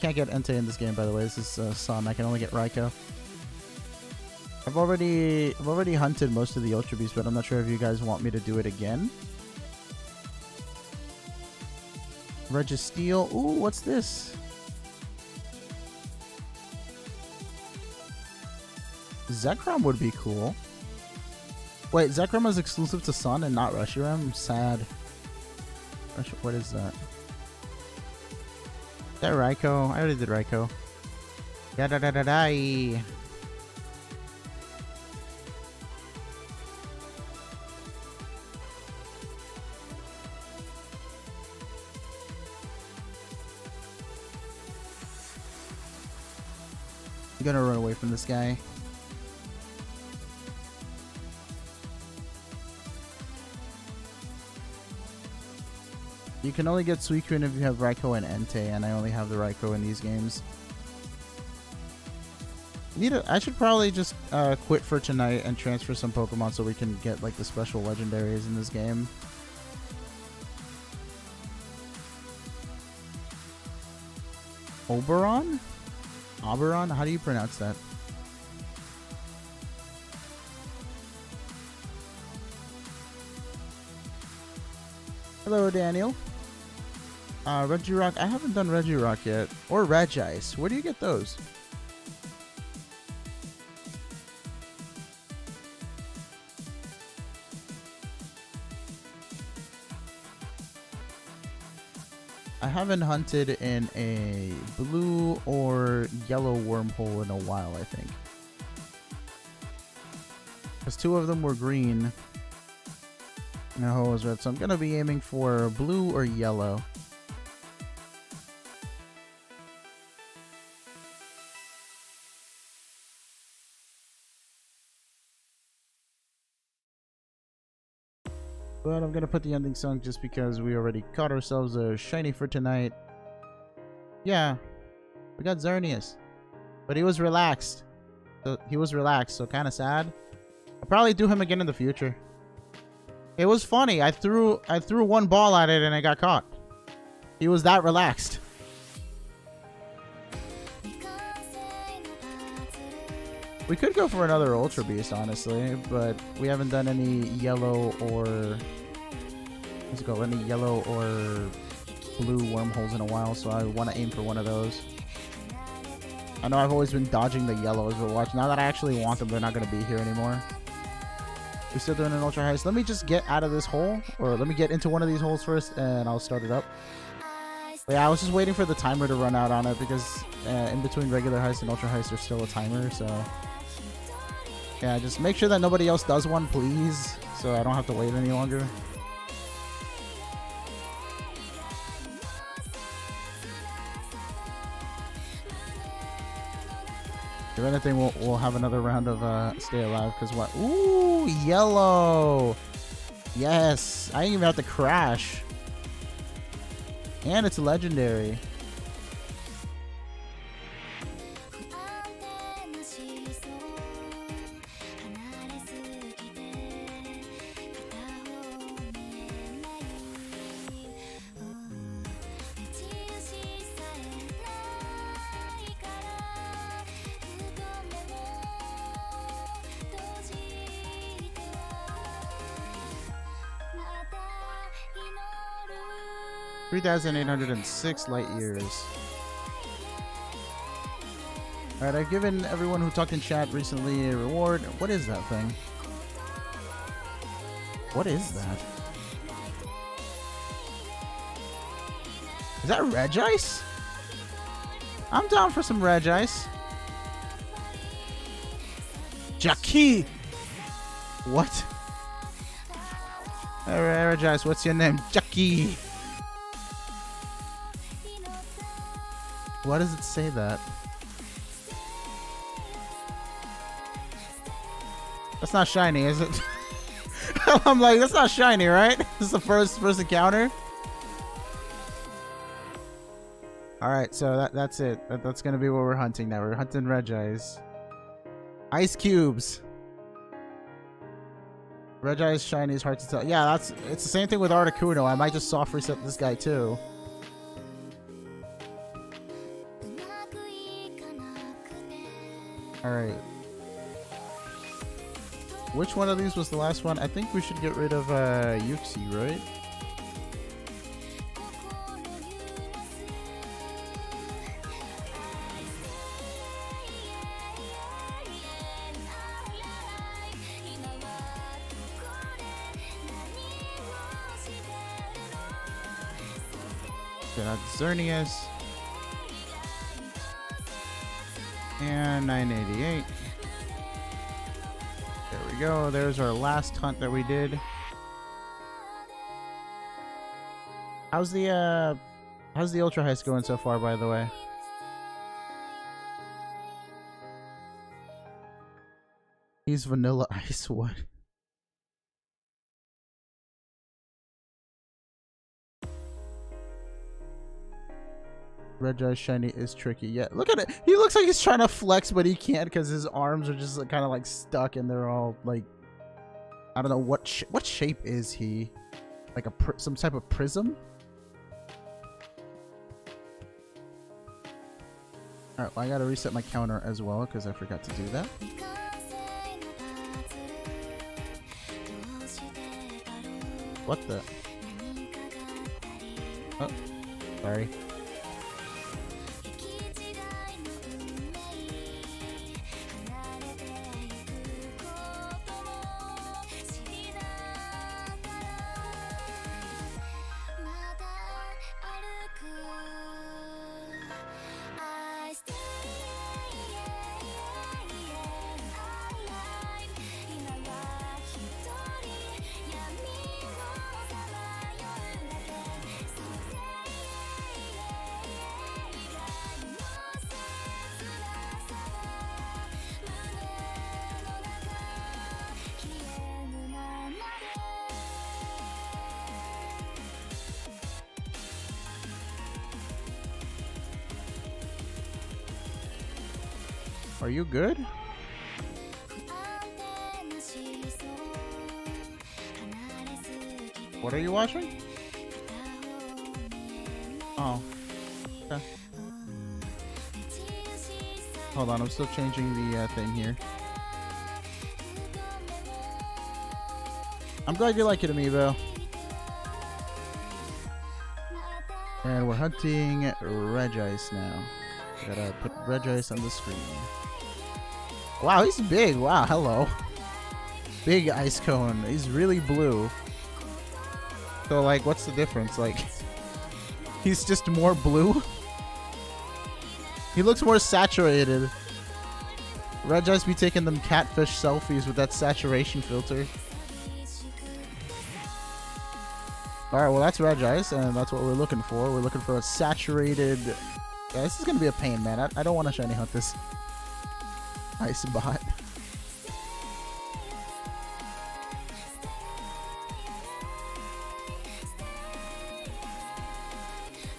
can't get Entei in this game, by the way. This is Sun. I can only get Raikou. I've already hunted most of the Ultra Beasts, but I'm not sure if you guys want me to do it again. Registeel. Ooh, what's this? Zekrom would be cool. Wait, Zekrom is exclusive to Sun and not Reshiram? I'm sad. What is that? Is that Raikou? I already did Raikou. Da-da-da-da-da. I'm gonna run away from this guy. You can only get Suicune if you have Raikou and Entei, and I only have the Raikou in these games. I should probably just quit for tonight and transfer some Pokemon so we can get like the special legendaries in this game. Oberon? Oberon? How do you pronounce that? Hello, Daniel. Regirock. I haven't done Regirock yet. Or Regice. Where do you get those? I haven't hunted in a blue or yellow wormhole in a while, I think. Because 2 of them were green and a hole was red. So I'm going to be aiming for blue or yellow. But I'm gonna put the ending song just because we already caught ourselves a shiny for tonight. Yeah, we got Xerneas, but he was relaxed. So kind of sad. I'll probably do him again in the future. It was funny. I threw 1 ball at it and I got caught. He was that relaxed. We could go for another Ultra Beast, honestly, but we haven't done any yellow or blue wormholes in a while, so I want to aim for one of those. I know I've always been dodging the yellows, but watch, now that I actually want them, they're not going to be here anymore. We're still doing an Ultra Heist. Let me just get out of this hole, or let me get into one of these holes first, and I'll start it up. But yeah, I was just waiting for the timer to run out on it, because in between regular heist and Ultra Heist, there's still a timer, so... Yeah, just make sure that nobody else does one, please, so I don't have to wait any longer. If anything, we'll have another round of Stay Alive, because what? Ooh, yellow! Yes! I didn't even have to crash. And it's legendary. (3,806 light years). Alright, I've given everyone who talked in chat recently a reward. What is that thing? What is that? Is that Regice? I'm down for some Regice. Jackie! What? Alright, Regice, what's your name? Jackie! Why does it say that? That's not shiny, is it? I'm like, that's not shiny, right? This is the first encounter. Alright, so that's it. That's gonna be what we're hunting now. We're hunting Regice. Ice cubes. Regice shiny is hard to tell. Yeah, it's the same thing with Articuno. I might just soft reset this guy too. Alright. Which one of these was the last one? I think we should get rid of Yuxi, right? Okay, that's Xerneas. And 988. There we go. There's our last hunt that we did. How's the Ultra Heist going so far, by the way? He's Vanilla Ice. What? Regice shiny is tricky. Yeah, look at it. He looks like he's trying to flex, but he can't because his arms are just kind of like stuck, and they're all like, I don't know what shape is he? Like some type of prism? All right, well, I gotta reset my counter as well because I forgot to do that. What the? Oh, sorry. Are you good? What are you watching? Oh. Okay. Hold on, I'm still changing the thing here. I'm glad you like it, Amiibo. And we're hunting Regice now. Gotta put Regice on the screen. Wow, he's big. Wow, hello. Big ice cone. He's really blue. So, like, what's the difference? Like, he's just more blue? He looks more saturated. Regice be taking them catfish selfies with that saturation filter. Alright, well that's Regice, and that's what we're looking for. We're looking for a saturated... Yeah, this is going to be a pain, man. I don't want to shiny hunt this ice bot.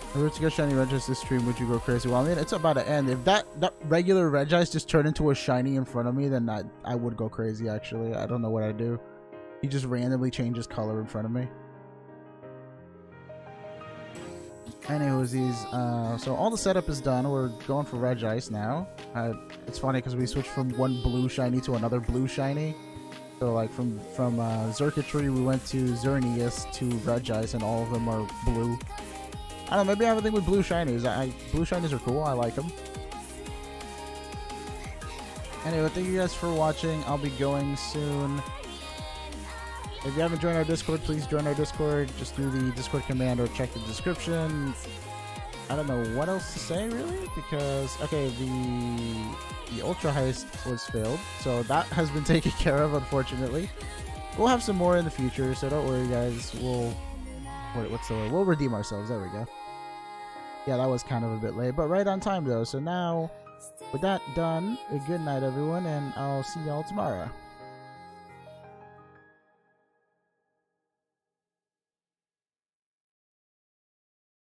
If we were to get shiny Regice this stream, would you go crazy? Well, I mean, it's about to end. If that regular Regice just turned into a shiny in front of me, then I would go crazy, actually. I don't know what I'd do. He just randomly changes color in front of me. Anywho's, so all the setup is done. We're going for Regice now. It's funny because we switched from one blue shiny to another blue shiny. So like from Circuitry we went to Xerneas to Regice, and all of them are blue. I don't know, maybe I have a thing with blue shinies. Blue shinies are cool. I like them. Anyway, thank you guys for watching. I'll be going soon. If you haven't joined our Discord, please join our Discord. Just do the Discord command or check the description. I don't know what else to say, really, because, okay, the Ultra Heist was failed, so that has been taken care of, unfortunately. We'll have some more in the future, so don't worry, guys. We'll redeem ourselves. There we go. Yeah, that was kind of a bit late, but right on time, though. So now, with that done, good night, everyone, and I'll see y'all tomorrow.